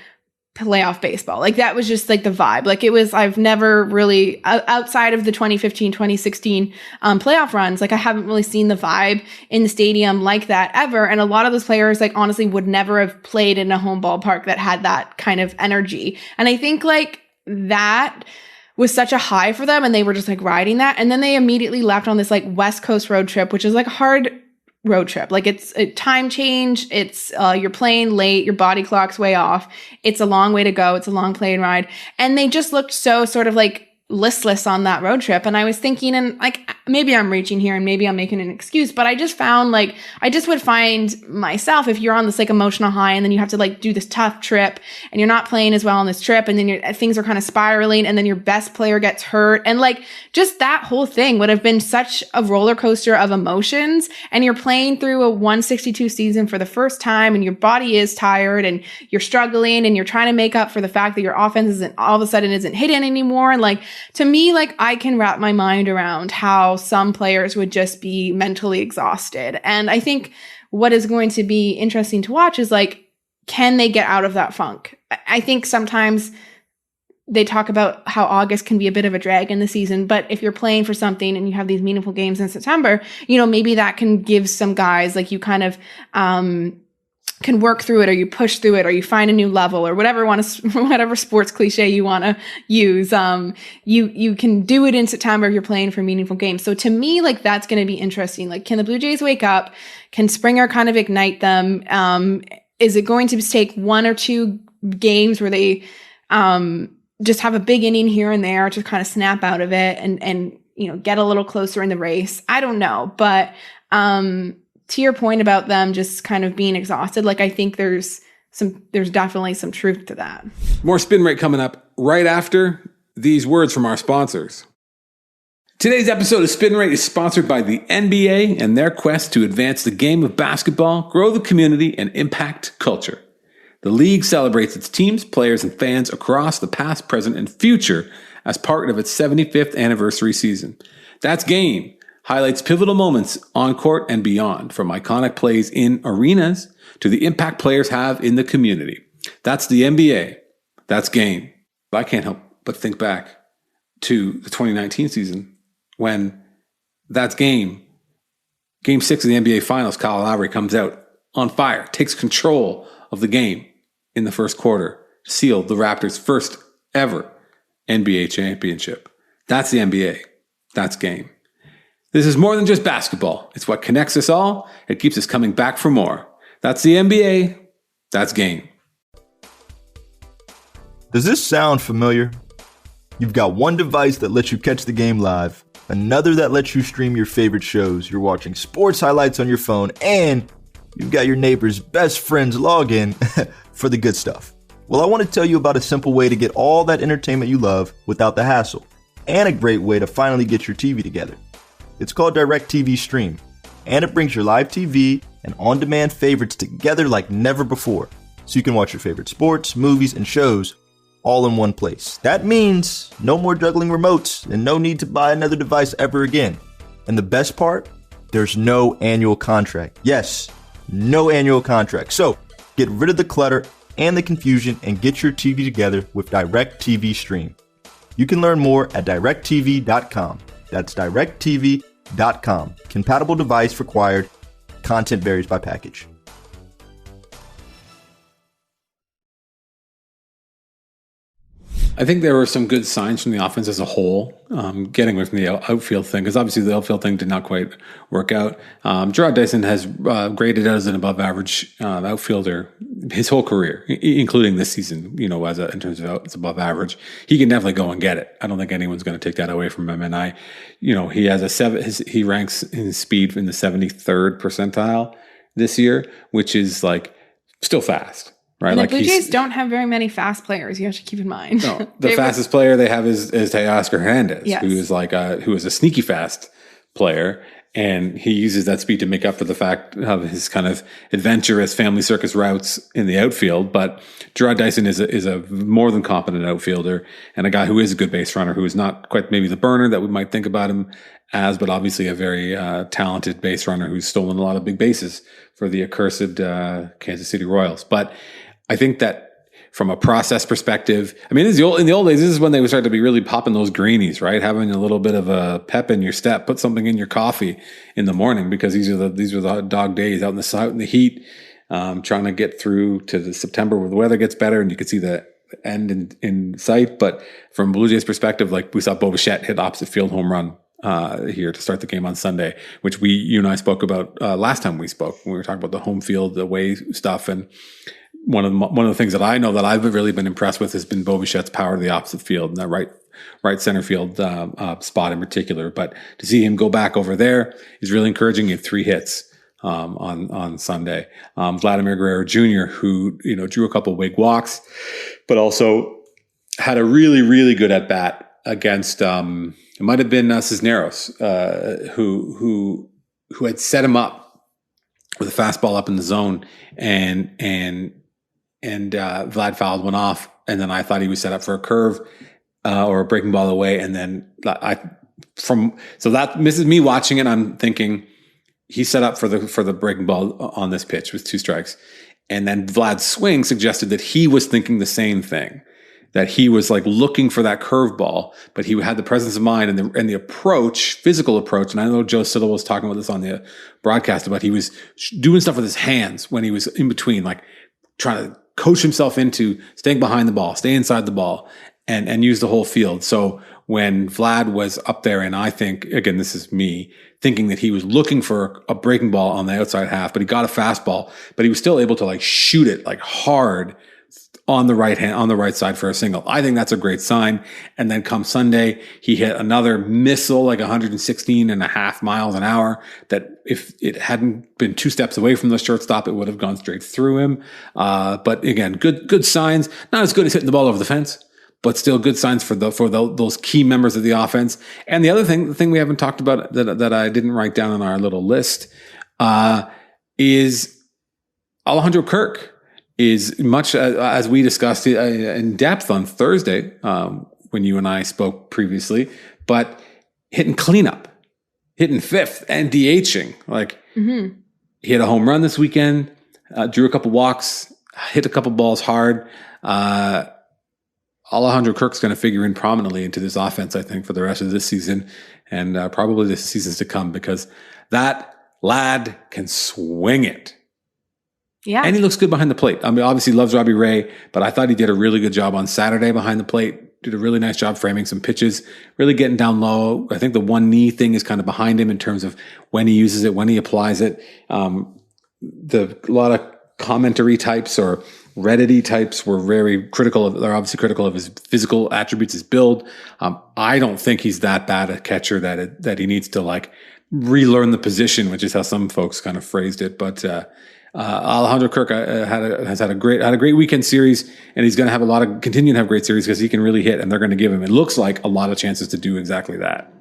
playoff baseball. Like that was just like the vibe. Like it was, I've never really, outside of the 2015, 2016 playoff runs, like I haven't really seen the vibe in the stadium like that ever. And a lot of those players, like honestly, would never have played in a home ballpark that had that kind of energy. And I think like that was such a high for them, and they were just like riding that. And then they immediately left on this like West Coast road trip, which is like a hard road trip. Like it's a time change. It's you're playing late. Your body clock's way off. It's a long way to go. It's a long plane ride. And they just looked so sort of like listless on that road trip. And I was thinking, and like, maybe I'm reaching here and maybe I'm making an excuse, but I just found like, I just would find myself, if you're on this like emotional high and then you have to like do this tough trip and you're not playing as well on this trip, and then things are kind of spiraling, and then your best player gets hurt, and like just that whole thing would have been such a roller coaster of emotions. And you're playing through a 162 season for the first time, and your body is tired and you're struggling and you're trying to make up for the fact that your offense isn't all of a sudden isn't hitting anymore. And like, to me, like I can wrap my mind around how some players would just be mentally exhausted. And I think what is going to be interesting to watch is like, can they get out of that funk? I think sometimes they talk about how August can be a bit of a drag in the season, but if you're playing for something and you have these meaningful games in September, you know, maybe that can give some guys, like you kind of, can work through it, or you push through it, or you find a new level, or whatever sports cliche you want to use. You can do it in September if you're playing for meaningful games. So to me, like that's going to be interesting. Like, can the Blue Jays wake up? Can Springer kind of ignite them? Is it going to take one or two games where they just have a big inning here and there to kind of snap out of it and you know, get a little closer in the race? I don't know, but to your point about them just kind of being exhausted, like I think there's definitely some truth to that. More Spin Rate coming up right after these words from our sponsors. Today's episode of Spin Rate is sponsored by the NBA and their quest to advance the game of basketball, grow the community, and impact culture. The league celebrates its teams, players, and fans across the past, present, and future as part of its 75th anniversary season. That's Game highlights pivotal moments on court and beyond, from iconic plays in arenas to the impact players have in the community. That's the NBA. That's Game. I can't help but think back to the 2019 season when that's Game 6 of the NBA Finals, Kyle Lowry comes out on fire, takes control of the game in the first quarter, sealed the Raptors' first ever NBA championship. That's the NBA. That's Game. This is more than just basketball. It's what connects us all. It keeps us coming back for more. That's the NBA. That's Game. Does this sound familiar? You've got one device that lets you catch the game live, another that lets you stream your favorite shows. You're watching sports highlights on your phone, and you've got your neighbor's best friend's login for the good stuff. Well, I want to tell you about a simple way to get all that entertainment you love without the hassle, and a great way to finally get your TV together. It's called DirecTV Stream, and it brings your live TV and on-demand favorites together like never before, so you can watch your favorite sports, movies, and shows all in one place. That means no more juggling remotes and no need to buy another device ever again. And the best part? There's no annual contract. Yes, no annual contract. So get rid of the clutter and the confusion and get your TV together with DirecTV Stream. You can learn more at directtv.com. That's directtv.com. Compatible device required. Content varies by package. I think there were some good signs from the offense as a whole, getting away from the outfield thing, because obviously the outfield thing did not quite work out. Jarrod Dyson has graded as an above-average outfielder his whole career, including this season. In terms of it's above average, he can definitely go and get it. I don't think anyone's going to take that away from him. And he has he ranks in his speed in the 73rd percentile this year, which is like still fast. Right, and the Blue Jays don't have very many fast players. You have to keep in mind. No, the fastest player they have is Teoscar Hernandez, yes, who is a sneaky fast player, and he uses that speed to make up for the fact of his kind of adventurous family circus routes in the outfield. But Jarrod Dyson is a more than competent outfielder and a guy who is a good base runner, who is not quite maybe the burner that we might think about him as, but obviously a very talented base runner who's stolen a lot of big bases for the accursed Kansas City Royals. But I think that from a process perspective, in the old days, this is when they would start to be really popping those greenies, right? Having a little bit of a pep in your step, put something in your coffee in the morning, because these are the dog days out in the heat, trying to get through to the September where the weather gets better and you can see the end in sight. But from Blue Jays perspective, like we saw Bo Bichette hit opposite field home run here to start the game on Sunday, which you and I spoke about last time we spoke when we were talking about the home field away stuff. And one of the things that I know that I've really been impressed with has been Bo Bichette's power to the opposite field, and that right center field spot in particular. But to see him go back over there is really encouraging. He had 3 hits on Sunday. Vladimir Guerrero Jr., who drew a couple big walks, but also had a really, really good at bat against it might have been Cisneros, who had set him up with a fastball up in the zone, and Vlad fouled one off, and then I thought he was set up for a curve or a breaking ball away, and then so that misses me watching it. I'm thinking he's set up for the breaking ball on this pitch with 2 strikes, and then Vlad's swing suggested that he was thinking the same thing, that he was like looking for that curveball, but he had the presence of mind and the approach, physical approach. And I know Joe Siddle was talking about this on the broadcast about he was doing stuff with his hands when he was in between, like trying to coach himself into staying behind the ball, stay inside the ball, and use the whole field. So when Vlad was up there, and I think, again, this is me thinking that he was looking for a breaking ball on the outside half, but he got a fastball, but he was still able to like shoot it like hard on the right side for a single. I think that's a great sign. And then come Sunday, he hit another missile, like 116.5 miles an hour, that if it hadn't been 2 steps away from the shortstop, it would have gone straight through him. But again, good signs. Not as good as hitting the ball over the fence, but still good signs for those key members of the offense. And the other thing, the thing we haven't talked about that I didn't write down on our little list, is Alejandro Kirk. Is much as we discussed in depth on Thursday when you and I spoke previously, but hitting cleanup, hitting 5th and DHing. He had a home run this weekend, drew a couple walks, hit a couple balls hard. Alejandro Kirk's going to figure in prominently into this offense, I think, for the rest of this season and probably the seasons to come, because that lad can swing it. Yeah. And he looks good behind the plate. Obviously loves Robbie Ray, but I thought he did a really good job on Saturday behind the plate. Did a really nice job framing some pitches, really getting down low. I think the one knee thing is kind of behind him in terms of when he uses it, when he applies it. A lot of commentary types or Reddit-y types were very critical of, they're obviously critical of his physical attributes, his build. I don't think he's that bad a catcher that he needs to like relearn the position, which is how some folks kind of phrased it. But Alejandro Kirk has had a great weekend series, and he's going to continue to have great series because he can really hit, and they're going to give him, it looks like, a lot of chances to do exactly that.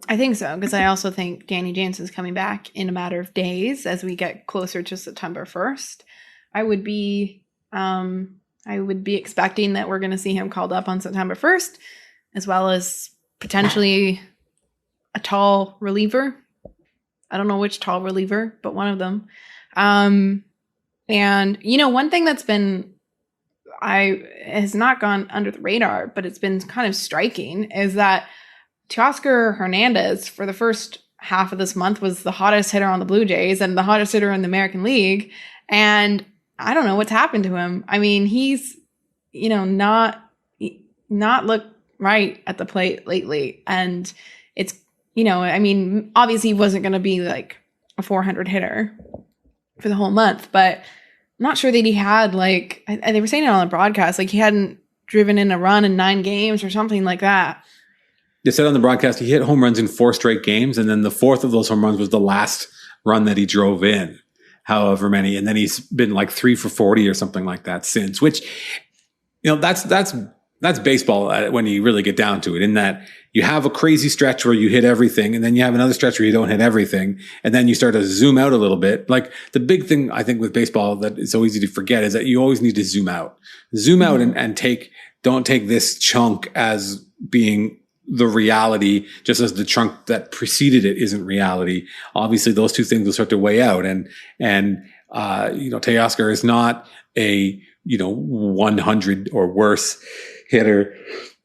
I think so, because I also think Danny Jansen's coming back in a matter of days as we get closer to September 1st. I would be expecting that we're going to see him called up on September 1st, as well as potentially a tall reliever. I don't know which tall reliever, but one of them. And one thing that's been has not gone under the radar, but it's been kind of striking, is that Teoscar Hernandez for the first half of this month was the hottest hitter on the Blue Jays and the hottest hitter in the American League. And I don't know what's happened to him. I mean, he's, not looked right at the plate lately. And it's, obviously he wasn't going to be like a 400 hitter for the whole month, but I'm not sure that he had they were saying it on the broadcast, like he hadn't driven in a run in 9 games or something like that. They said on the broadcast he hit home runs in 4 straight games, and then the 4th of those home runs was the last run that he drove in, however many, and then he's been like 3 for 40 or something like that since. Which, that's baseball when you really get down to it. In that you have a crazy stretch where you hit everything, and then you have another stretch where you don't hit everything, and then you start to zoom out a little bit. Like the big thing I think with baseball that is so easy to forget is that you always need to zoom out and don't take this chunk as being the reality, just as the chunk that preceded it isn't reality. Obviously, those two things will start to weigh out. And Teoscar is not a 100 or worse hitter.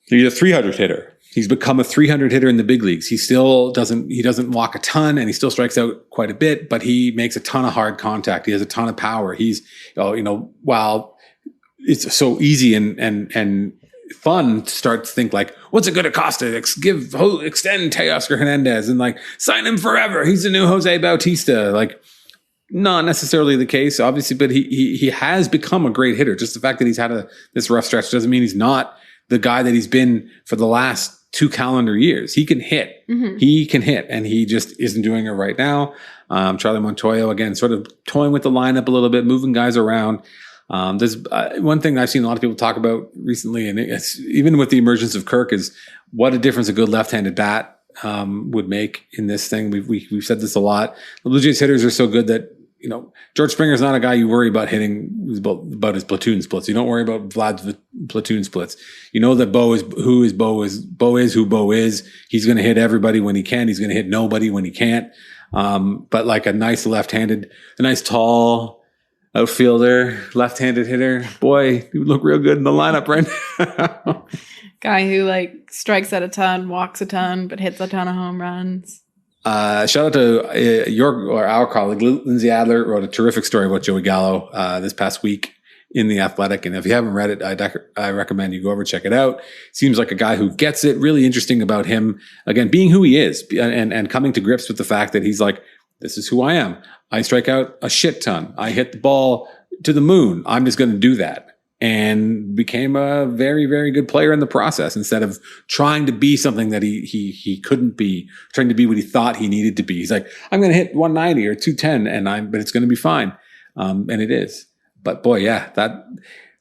He's a 300 hitter. He's become a 300 hitter in the big leagues. He doesn't walk a ton, and he still strikes out quite a bit, but he makes a ton of hard contact. He has a ton of power. He's, while it's so easy and fun to start to think like, what's it going to cost to extend Teoscar Hernandez and like sign him forever? He's the new Jose Bautista. Like, not necessarily the case, obviously, but he has become a great hitter. Just the fact that he's had this rough stretch doesn't mean he's not the guy that he's been for the last 2 calendar years. He can hit. Mm-hmm. He can hit, and he just isn't doing it right now. Charlie Montoyo, again, sort of toying with the lineup a little bit, moving guys around. There's one thing I've seen a lot of people talk about recently, and it's even with the emergence of Kirk, is what a difference a good left-handed bat would make in this thing. We've said this a lot. The Blue Jays hitters are so good that George Springer's not a guy you worry about hitting about his platoon splits. You don't worry about Vlad's platoon splits. You know that Bo is who Bo is. He's going to hit everybody when he can. He's going to hit nobody when he can't. But like a nice tall outfielder, left-handed hitter, boy, he would look real good in the lineup right now. Guy who strikes at a ton, walks a ton, but hits a ton of home runs. Shout out to our colleague Lindsay Adler wrote a terrific story about Joey Gallo this past week in The Athletic, and if you haven't read it, I recommend you go over and check it out. Seems like a guy who gets it. Really interesting about him, again, being who he is and coming to grips with the fact that he's like, this is who I am. I strike out a shit ton. I hit the ball to the moon. I'm just going to do that. And became a very, very good player in the process, instead of trying to be something that he couldn't be, trying to be what he thought he needed to be. He's like, I'm going to hit 190 or 210 but it's going to be fine. And it is. But boy, yeah,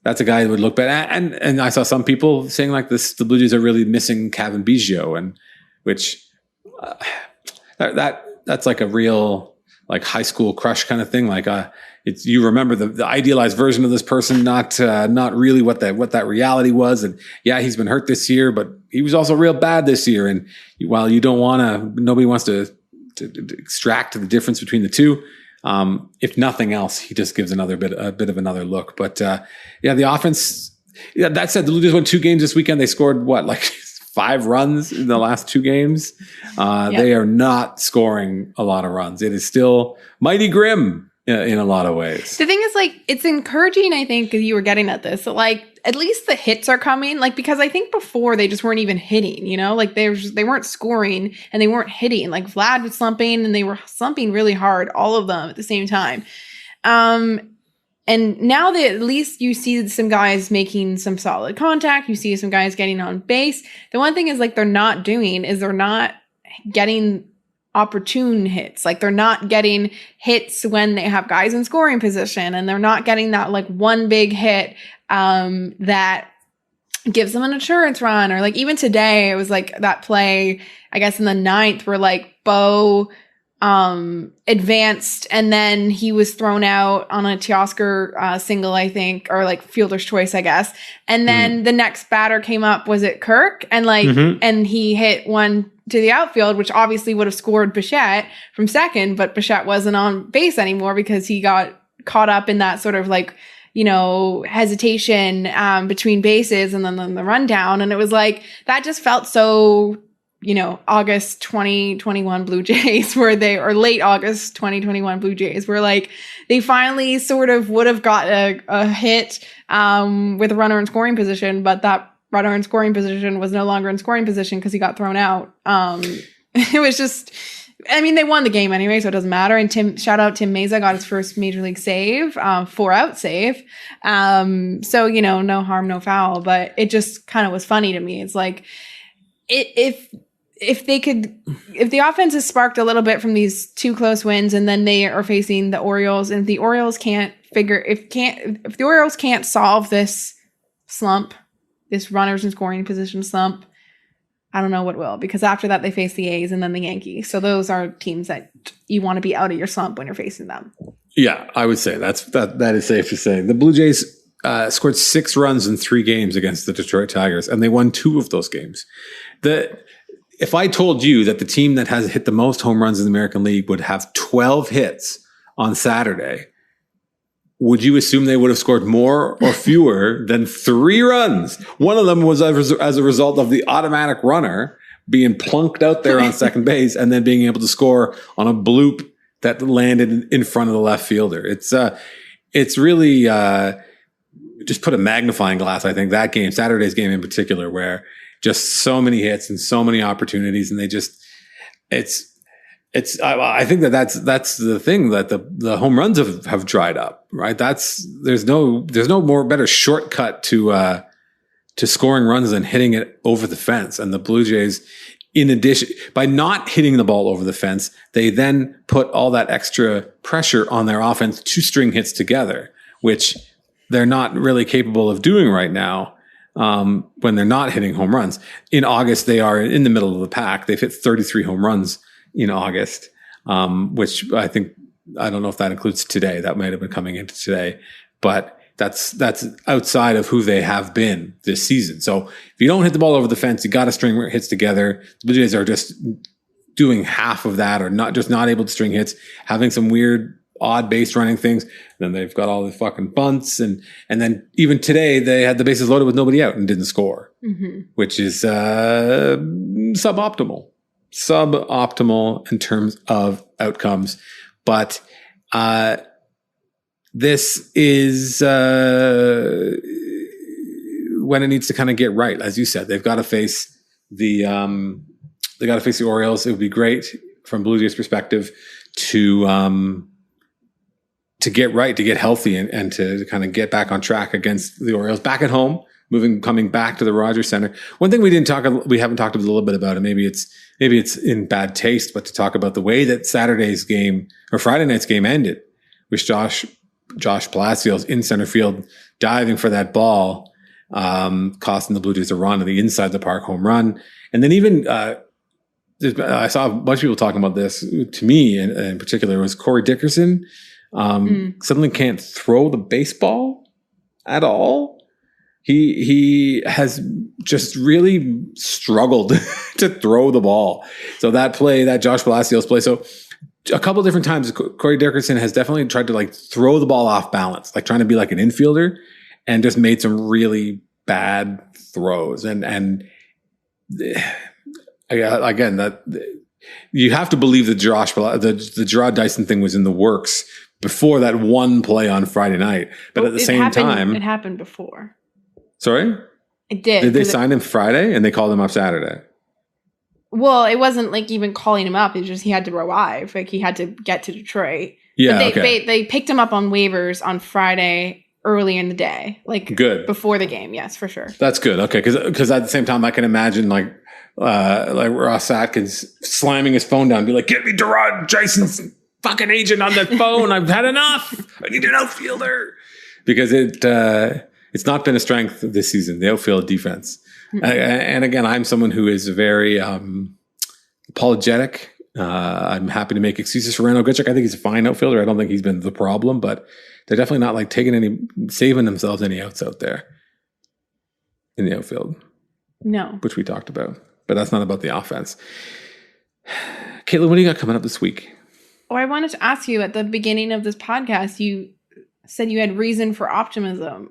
that's a guy that would look bad. And I saw some people saying like this, the Blue Jays are really missing Kevin Biggio, and which that's like a real like high school crush kind of thing. Like, it's, you remember the idealized version of this person, not really what that reality was. And yeah, he's been hurt this year, but he was also real bad this year. And while nobody wants to extract the difference between the two. If nothing else, he just gives a bit of another look. But the offense. Yeah, that said, the Blue Jays won 2 games this weekend. They scored 5 runs in the last 2 games. Yep. They are not scoring a lot of runs. It is still mighty grim in a lot of ways. The thing is, it's encouraging, I think, because you were getting at this. So, at least the hits are coming. Because I think before they just weren't even hitting, they weren't scoring and they weren't hitting. Vlad was slumping and they were slumping really hard, all of them at the same time. And now that at least you see some guys making some solid contact, you see some guys getting on base. The one thing is like they're not getting opportune hits. Like they're not getting hits when they have guys in scoring position, and they're not getting that like one big hit that gives them an insurance run. Or like even today, it was like that play, I guess in the 9th, where like Bo advanced and then he was thrown out on a Teoscar single, I think, or like fielder's choice, I guess. And then the next batter came up, was it Kirk? And like, and he hit one to the outfield, which obviously would have scored Bichette from second, but Bichette wasn't on base anymore because he got caught up in that sort of like, you know, hesitation between bases and then the rundown. And it was like, that just felt so, you know, August 2021 Blue Jays or late August 2021 Blue Jays, where like they finally sort of would have got a hit with a runner in scoring position, but that runner in scoring position was no longer in scoring position because he got thrown out. It was just, I mean, they won the game anyway, so it doesn't matter. And shout out Tim Meza, got his first major league save, 4-out save. So, you know, no harm, no foul, but it just kind of was funny to me. It's like, if the offense is sparked a little bit from these 2 close wins, and then they are facing the Orioles, and if the Orioles can't solve this slump, this runners in scoring position slump, I don't know what will, because after that they face the A's and then the Yankees. So those are teams that you want to be out of your slump when you're facing them. Yeah, I would say that is safe to say. The Blue Jays scored 6 runs in 3 games against the Detroit Tigers, and they won 2 of those games. If I told you that the team that has hit the most home runs in the American League would have 12 hits on Saturday, would you assume they would have scored more or fewer than 3 runs? One of them was as a result of the automatic runner being plunked out there on second base and then being able to score on a bloop that landed in front of the left fielder. It's really just put a magnifying glass, I think, that game, Saturday's game in particular, where just so many hits and so many opportunities, and they just, I think that's the thing, that the home runs have dried up, right? There's no more better shortcut to scoring runs than hitting it over the fence. And the Blue Jays, in addition, by not hitting the ball over the fence, they then put all that extra pressure on their offense to string hits together, which they're not really capable of doing right now. When they're not hitting home runs. In August, they are in the middle of the pack. They've hit 33 home runs in August, which I don't know if that includes today. That might have been coming into today, but that's outside of who they have been this season. So if you don't hit the ball over the fence, you got to string hits together. The Blue Jays are just doing half of that, or not able to string hits, having some weird, odd base running things. Then they've got all the fucking bunts, and then even today they had the bases loaded with nobody out and didn't score, which is suboptimal in terms of outcomes. But this is when it needs to kind of get right. As you said, they've got to face the Orioles. It would be great from Blue Jays perspective to get right, to get healthy, and to kind of get back on track against the Orioles back at home, coming back to the Rogers Center. One thing we haven't talked a little bit about, and maybe it's in bad taste, but to talk about the way that Saturday's game or Friday night's game ended, with Josh Palacios in center field diving for that ball, costing the Blue Jays a run to the inside the park home run. And then even I saw a bunch of people talking about this. To me, in particular, was Corey Dickerson. Suddenly can't throw the baseball at all. He has just really struggled to throw the ball. So that Josh Palacios play. So a couple of different times, Corey Dickerson has definitely tried to like throw the ball off balance, like trying to be like an infielder, and just made some really bad throws. And again, that you have to believe that the Gerard Dyson thing was in the works before that one play on Friday night. But at the same time, it happened before. Sorry? It did. Did they sign him Friday and they called him up Saturday? Well, it wasn't like even calling him up. It's just he had to arrive. Like he had to get to Detroit. Yeah, but they picked him up on waivers on Friday early in the day, like good before the game. Yes, for sure. That's good. Okay, because at the same time, I can imagine like Ross Atkins slamming his phone down, and be like, "Get me Jason's fucking agent on the phone. I've had enough. I need an outfielder." Because it's not been a strength this season, the outfield defense. And again, I'm someone who is very apologetic. I'm happy to make excuses for Randall Grichuk. I think he's a fine outfielder. I don't think he's been the problem, but they're definitely not like saving themselves any outs out there in the outfield. No. Which we talked about. But that's not about the offense. Caitlin, what do you got coming up this week? Oh, I wanted to ask you at the beginning of this podcast, you said you had reason for optimism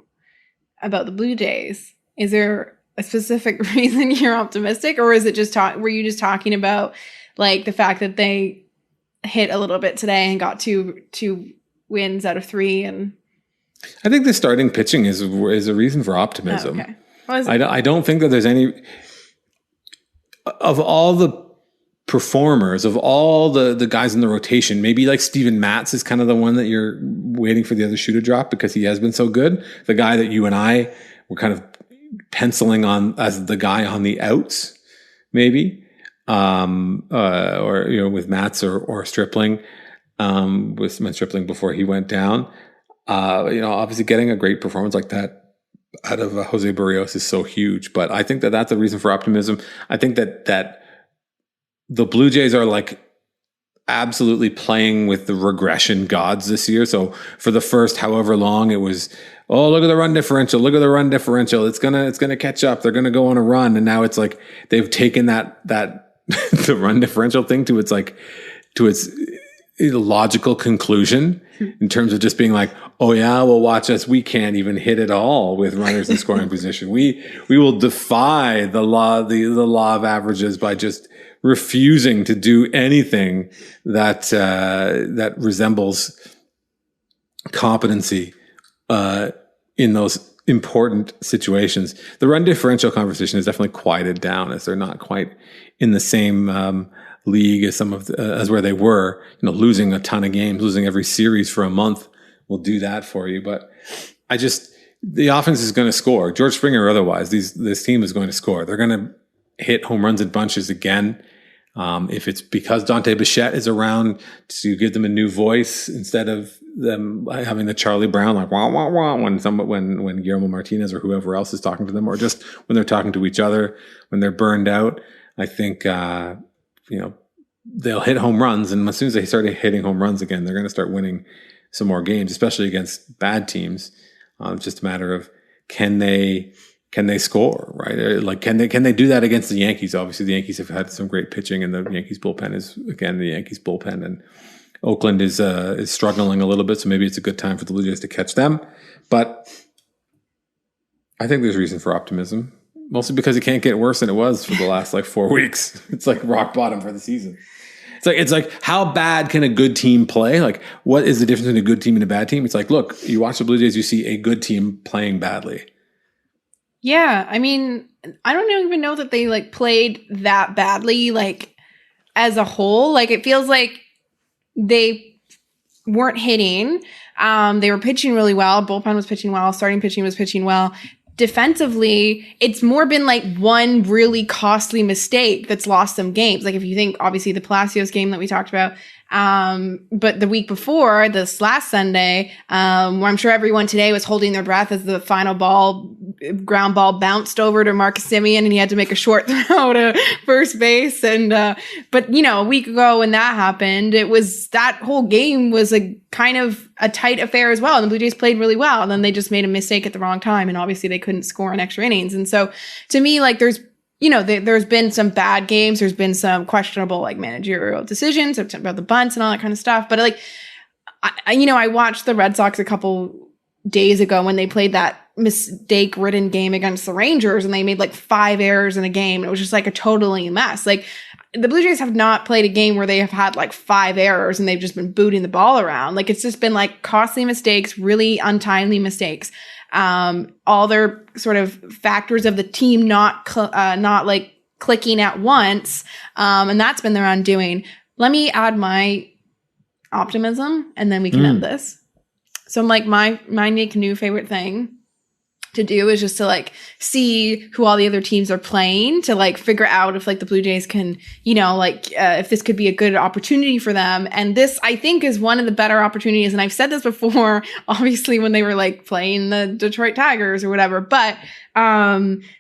about the Blue Jays. Is there a specific reason you're optimistic, or is it just were you just talking about like the fact that they hit a little bit today and got two wins out of 3? And I think the starting pitching is a reason for optimism. Oh, okay. Well, I don't think that there's any of all the performers, of all the guys in the rotation. Maybe like Steven Matz is kind of the one that you're waiting for the other shoe to drop because he has been so good. The guy that you and I were kind of penciling on as the guy on the outs, maybe, or with Matz or Stripling, with Stripling before he went down. Obviously getting a great performance like that out of Jose Barrios is so huge. But I think that that's a reason for optimism. I think that the Blue Jays are like absolutely playing with the regression gods this year. So for the first however long, it was, oh, look at the run differential. Look at the run differential. It's gonna catch up. They're gonna go on a run. And now it's like they've taken that the run differential thing to its logical conclusion in terms of just being like, oh yeah, well watch us. We can't even hit it all with runners in scoring position. We will defy the law of averages by just refusing to do anything that resembles competency in those important situations. The run differential conversation has definitely quieted down as they're not quite in the same league as as where they were. Losing a ton of games, losing every series for a month will do that for you. But the offense is going to score, George Springer or otherwise. This team is going to score. They're going to hit home runs in bunches again. If it's because Dante Bichette is around to give them a new voice instead of them having the Charlie Brown like wah wah wah when Guillermo Martinez or whoever else is talking to them, or just when they're talking to each other when they're burned out, I think they'll hit home runs, and as soon as they start hitting home runs again, they're going to start winning some more games, especially against bad teams. It's just a matter of can they score, right? Like, can they do that against the Yankees? Obviously, the Yankees have had some great pitching, and the Yankees bullpen is again the Yankees bullpen, and Oakland is struggling a little bit. So maybe it's a good time for the Blue Jays to catch them. But I think there's reason for optimism, mostly because it can't get worse than it was for the last 4 weeks. It's like rock bottom for the season. It's like how bad can a good team play? Like, what is the difference between a good team and a bad team? It's like, look, you watch the Blue Jays, you see a good team playing badly. Yeah, I mean, I don't even know that they played that badly, as a whole. It feels like they weren't hitting. They were pitching really well. Bullpen was pitching well. Starting pitching was pitching well. Defensively, it's more been one really costly mistake that's lost them games. If you think, obviously, the Palacios game that we talked about, but the week before, this last Sunday, where I'm sure everyone today was holding their breath as the final ground ball bounced over to Marcus Semien and he had to make a short throw to first base. And, but a week ago when that happened, that whole game was kind of a tight affair as well. And the Blue Jays played really well. And then they just made a mistake at the wrong time. And obviously they couldn't score in extra innings. And so to me, there's been some bad games. There's been some questionable managerial decisions about the bunts and all that kind of stuff. But I watched the Red Sox a couple days ago when they played that mistake-ridden game against the Rangers, and they made 5 errors in a game. It was just a totally mess. The Blue Jays have not played a game where they have had 5 errors and they've just been booting the ball around. It's just been costly mistakes, really untimely mistakes. All their sort of factors of the team not clicking at once. And that's been their undoing. Let me add my optimism, and then we can end this. So I'm like, my new favorite thing to do is just to like see who all the other teams are playing, to like figure out if like the Blue Jays can, if this could be a good opportunity for them. And this, I think, is one of the better opportunities. And I've said this before, obviously, when they were like playing the Detroit Tigers or whatever, but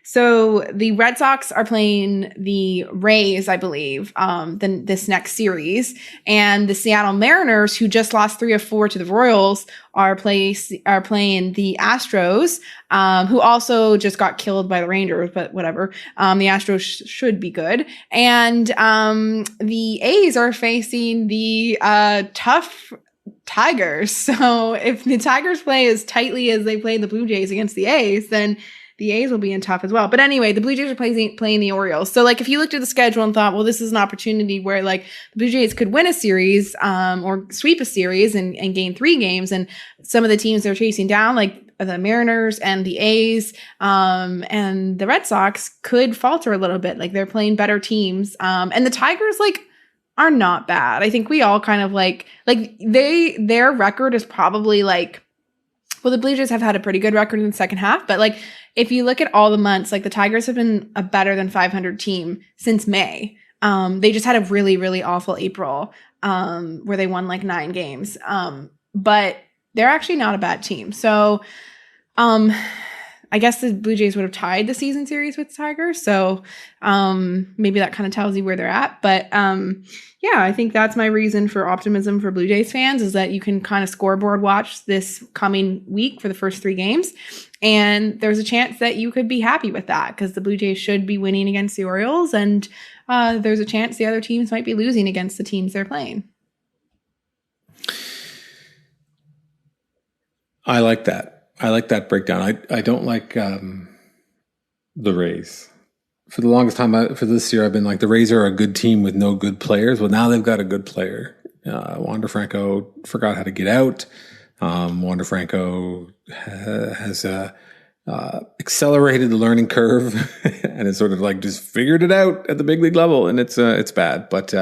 so the Red Sox are playing the Rays, I believe, then this next series, and the Seattle Mariners, who just lost 3 of 4 to the Royals, are playing the Astros, who also just got killed by the Rangers, but whatever. The Astros should be good, and the A's are facing the tough Tigers. So if the Tigers play as tightly as they played the Blue Jays against the A's, then the A's will be in tough as well. But anyway, the Blue Jays are playing the Orioles. So like if you looked at the schedule and thought, well, this is an opportunity where like the Blue Jays could win a series or sweep a series and gain 3 games. And some of the teams they're chasing down, like the Mariners and the A's and the Red Sox, could falter a little bit. Like they're playing better teams. And the Tigers like are not bad. I think we all kind of like their record is probably like, well, the Blue Jays have had a pretty good record in the second half, but like if you look at all the months, like the Tigers have been a better than 500 team since May. They just had a really, really awful April where they won like 9 games. But they're actually not a bad team. So I guess the Blue Jays would have tied the season series with the Tigers. So maybe that kind of tells you where they're at. But yeah, I think that's my reason for optimism for Blue Jays fans, is that you can kind of scoreboard watch this coming week for the first 3 games. And there's a chance that you could be happy with that, because the Blue Jays should be winning against the Orioles. And there's a chance the other teams might be losing against the teams they're playing. I like that. I like that breakdown. I don't like the Rays. For the longest time, for this year, I've been like, the Rays are a good team with no good players. Well, now they've got a good player. Wander Franco forgot how to get out. Wander Franco has accelerated the learning curve and it's sort of like just figured it out at the big league level, and it's bad. But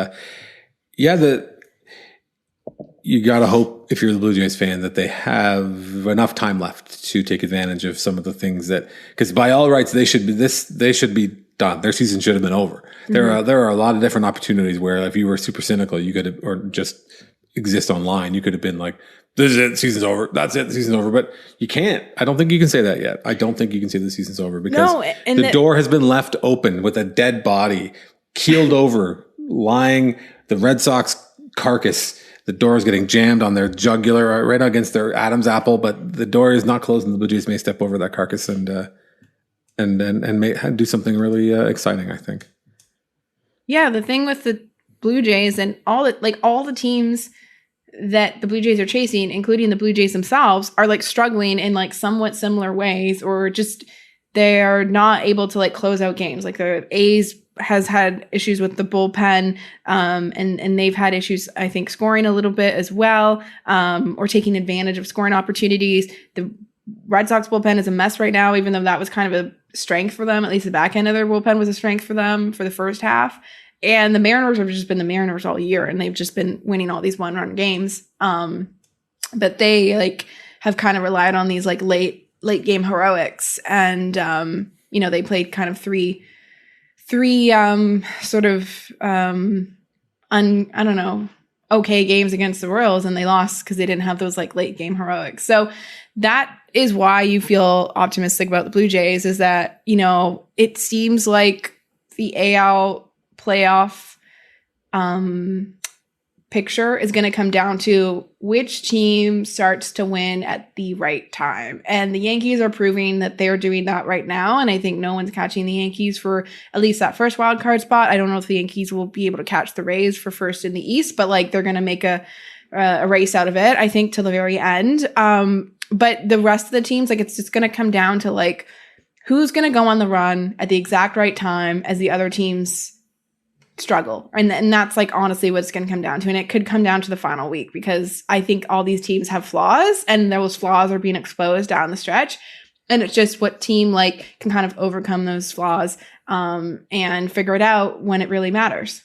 you got to hope, if you're the Blue Jays fan, that they have enough time left to take advantage of some of the things that, because by all rights, they should be done. Their season should have been over. Mm-hmm. There are a lot of different opportunities where if you were super cynical, you could have, or just exist online, you could have been like, this is it, season's over. That's it, the season's over. But you can't. I don't think you can say that yet. I don't think you can say the season's over, because the door has been left open with a dead body, keeled over, lying, the Red Sox carcass. The door is getting jammed on their jugular, right against their Adam's apple, but the door is not closed, and the Blue Jays may step over that carcass and may do something really exciting, I think. Yeah, the thing with the Blue Jays and all the teams that the Blue Jays are chasing, including the Blue Jays themselves, are like struggling in like somewhat similar ways, or just they're not able to like close out games. Like the A's has had issues with the bullpen, and they've had issues, I think, scoring a little bit as well, or taking advantage of scoring opportunities. The Red Sox bullpen is a mess right now, even though that was kind of a strength for them. At least the back end of their bullpen was a strength for them for the first half. And the Mariners have just been the Mariners all year, and they've just been winning all these one-run games. But they like have kind of relied on these like late game heroics, and they played kind of three sort of okay games against the Royals, and they lost because they didn't have those like late game heroics. So that is why you feel optimistic about the Blue Jays, is that, it seems like the AL playoff picture is going to come down to which team starts to win at the right time. And the Yankees are proving that they're doing that right now. And I think no one's catching the Yankees for at least that first wild card spot. I don't know if the Yankees will be able to catch the Rays for first in the East, but like they're going to make a race out of it, I think, till the very end. But the rest of the teams, like, it's just going to come down to like who's going to go on the run at the exact right time as the other teams struggle. And that's like honestly what it's going to come down to. And it could come down to the final week, because I think all these teams have flaws, and those flaws are being exposed down the stretch. And it's just what team like can kind of overcome those flaws and figure it out when it really matters.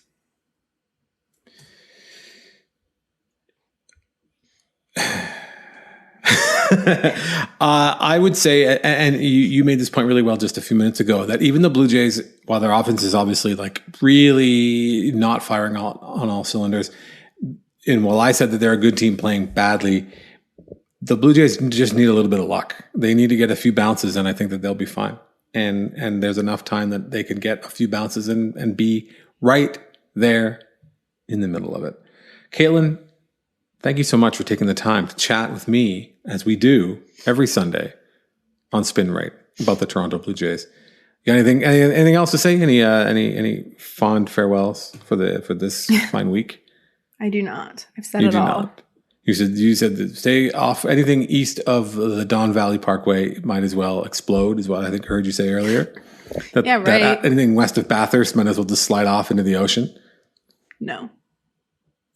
I would say, and you made this point really well just a few minutes ago, that even the Blue Jays, while their offense is obviously like really not firing on all cylinders, and while I said that they're a good team playing badly, the Blue Jays just need a little bit of luck. They need to get a few bounces, and I think that they'll be fine. And there's enough time that they can get a few bounces and be right there in the middle of it. Caitlin, thank you so much for taking the time to chat with me, as we do every Sunday on Spin Rate, about the Toronto Blue Jays. You got anything else to say? Any fond farewells for this fine week? I do not. I've said it all. Not. You said that stay off anything east of the Don Valley Parkway might as well explode, is what I think I heard you say earlier. Yeah, right. That anything west of Bathurst might as well just slide off into the ocean. No.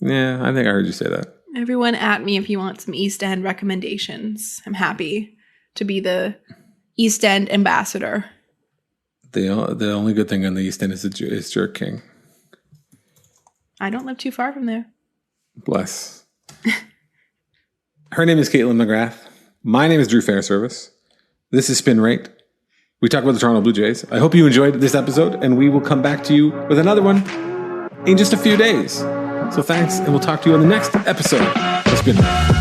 Yeah, I think I heard you say that. Everyone at me if you want some East End recommendations. I'm happy to be the East End ambassador. The only good thing on the East End is Jerk King. I don't live too far from there. Bless. Her name is Caitlin McGrath. My name is Drew Fairservice. This is Spin Rate. We talk about the Toronto Blue Jays. I hope you enjoyed this episode, and we will come back to you with another one in just a few days. So thanks, and we'll talk to you on the next episode of Spin Rate.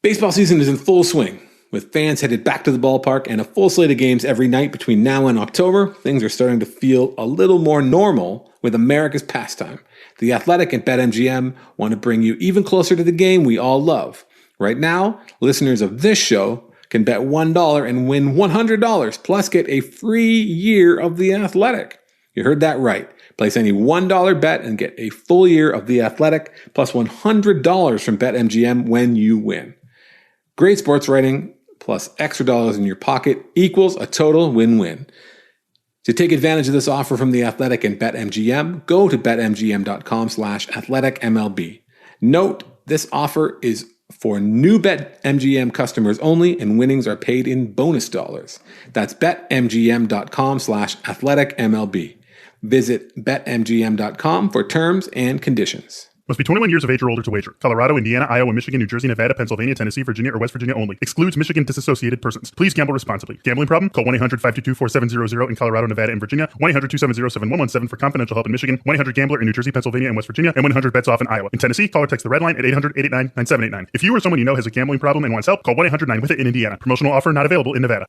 Baseball season is in full swing. With fans headed back to the ballpark and a full slate of games every night between now and October, things are starting to feel a little more normal with America's pastime. The Athletic and BetMGM want to bring you even closer to the game we all love. Right now, listeners of this show can bet $1 and win $100, plus get a free year of The Athletic. You heard that right. Place any $1 bet and get a full year of The Athletic, plus $100 from BetMGM when you win. Great sports writing plus extra dollars in your pocket equals a total win-win. To take advantage of this offer from The Athletic and BetMGM, go to betmgm.com/athleticmlb. Note, this offer is for new BetMGM customers only, and winnings are paid in bonus dollars. That's betmgm.com/athleticmlb. Visit betmgm.com for terms and conditions. Must be 21 years of age or older to wager. Colorado, Indiana, Iowa, Michigan, New Jersey, Nevada, Pennsylvania, Tennessee, Virginia, or West Virginia only. Excludes Michigan disassociated persons. Please gamble responsibly. Gambling problem? Call 1-800-522-4700 in Colorado, Nevada, and Virginia. 1-800-270-7117 for confidential help in Michigan. 1-800-GAMBLER in New Jersey, Pennsylvania, and West Virginia. And 1-800-BETS-OFF in Iowa. In Tennessee, call or text the red line at 800-889-9789. If you or someone you know has a gambling problem and wants help, call 1-800-9-WITH-IT in Indiana. Promotional offer not available in Nevada.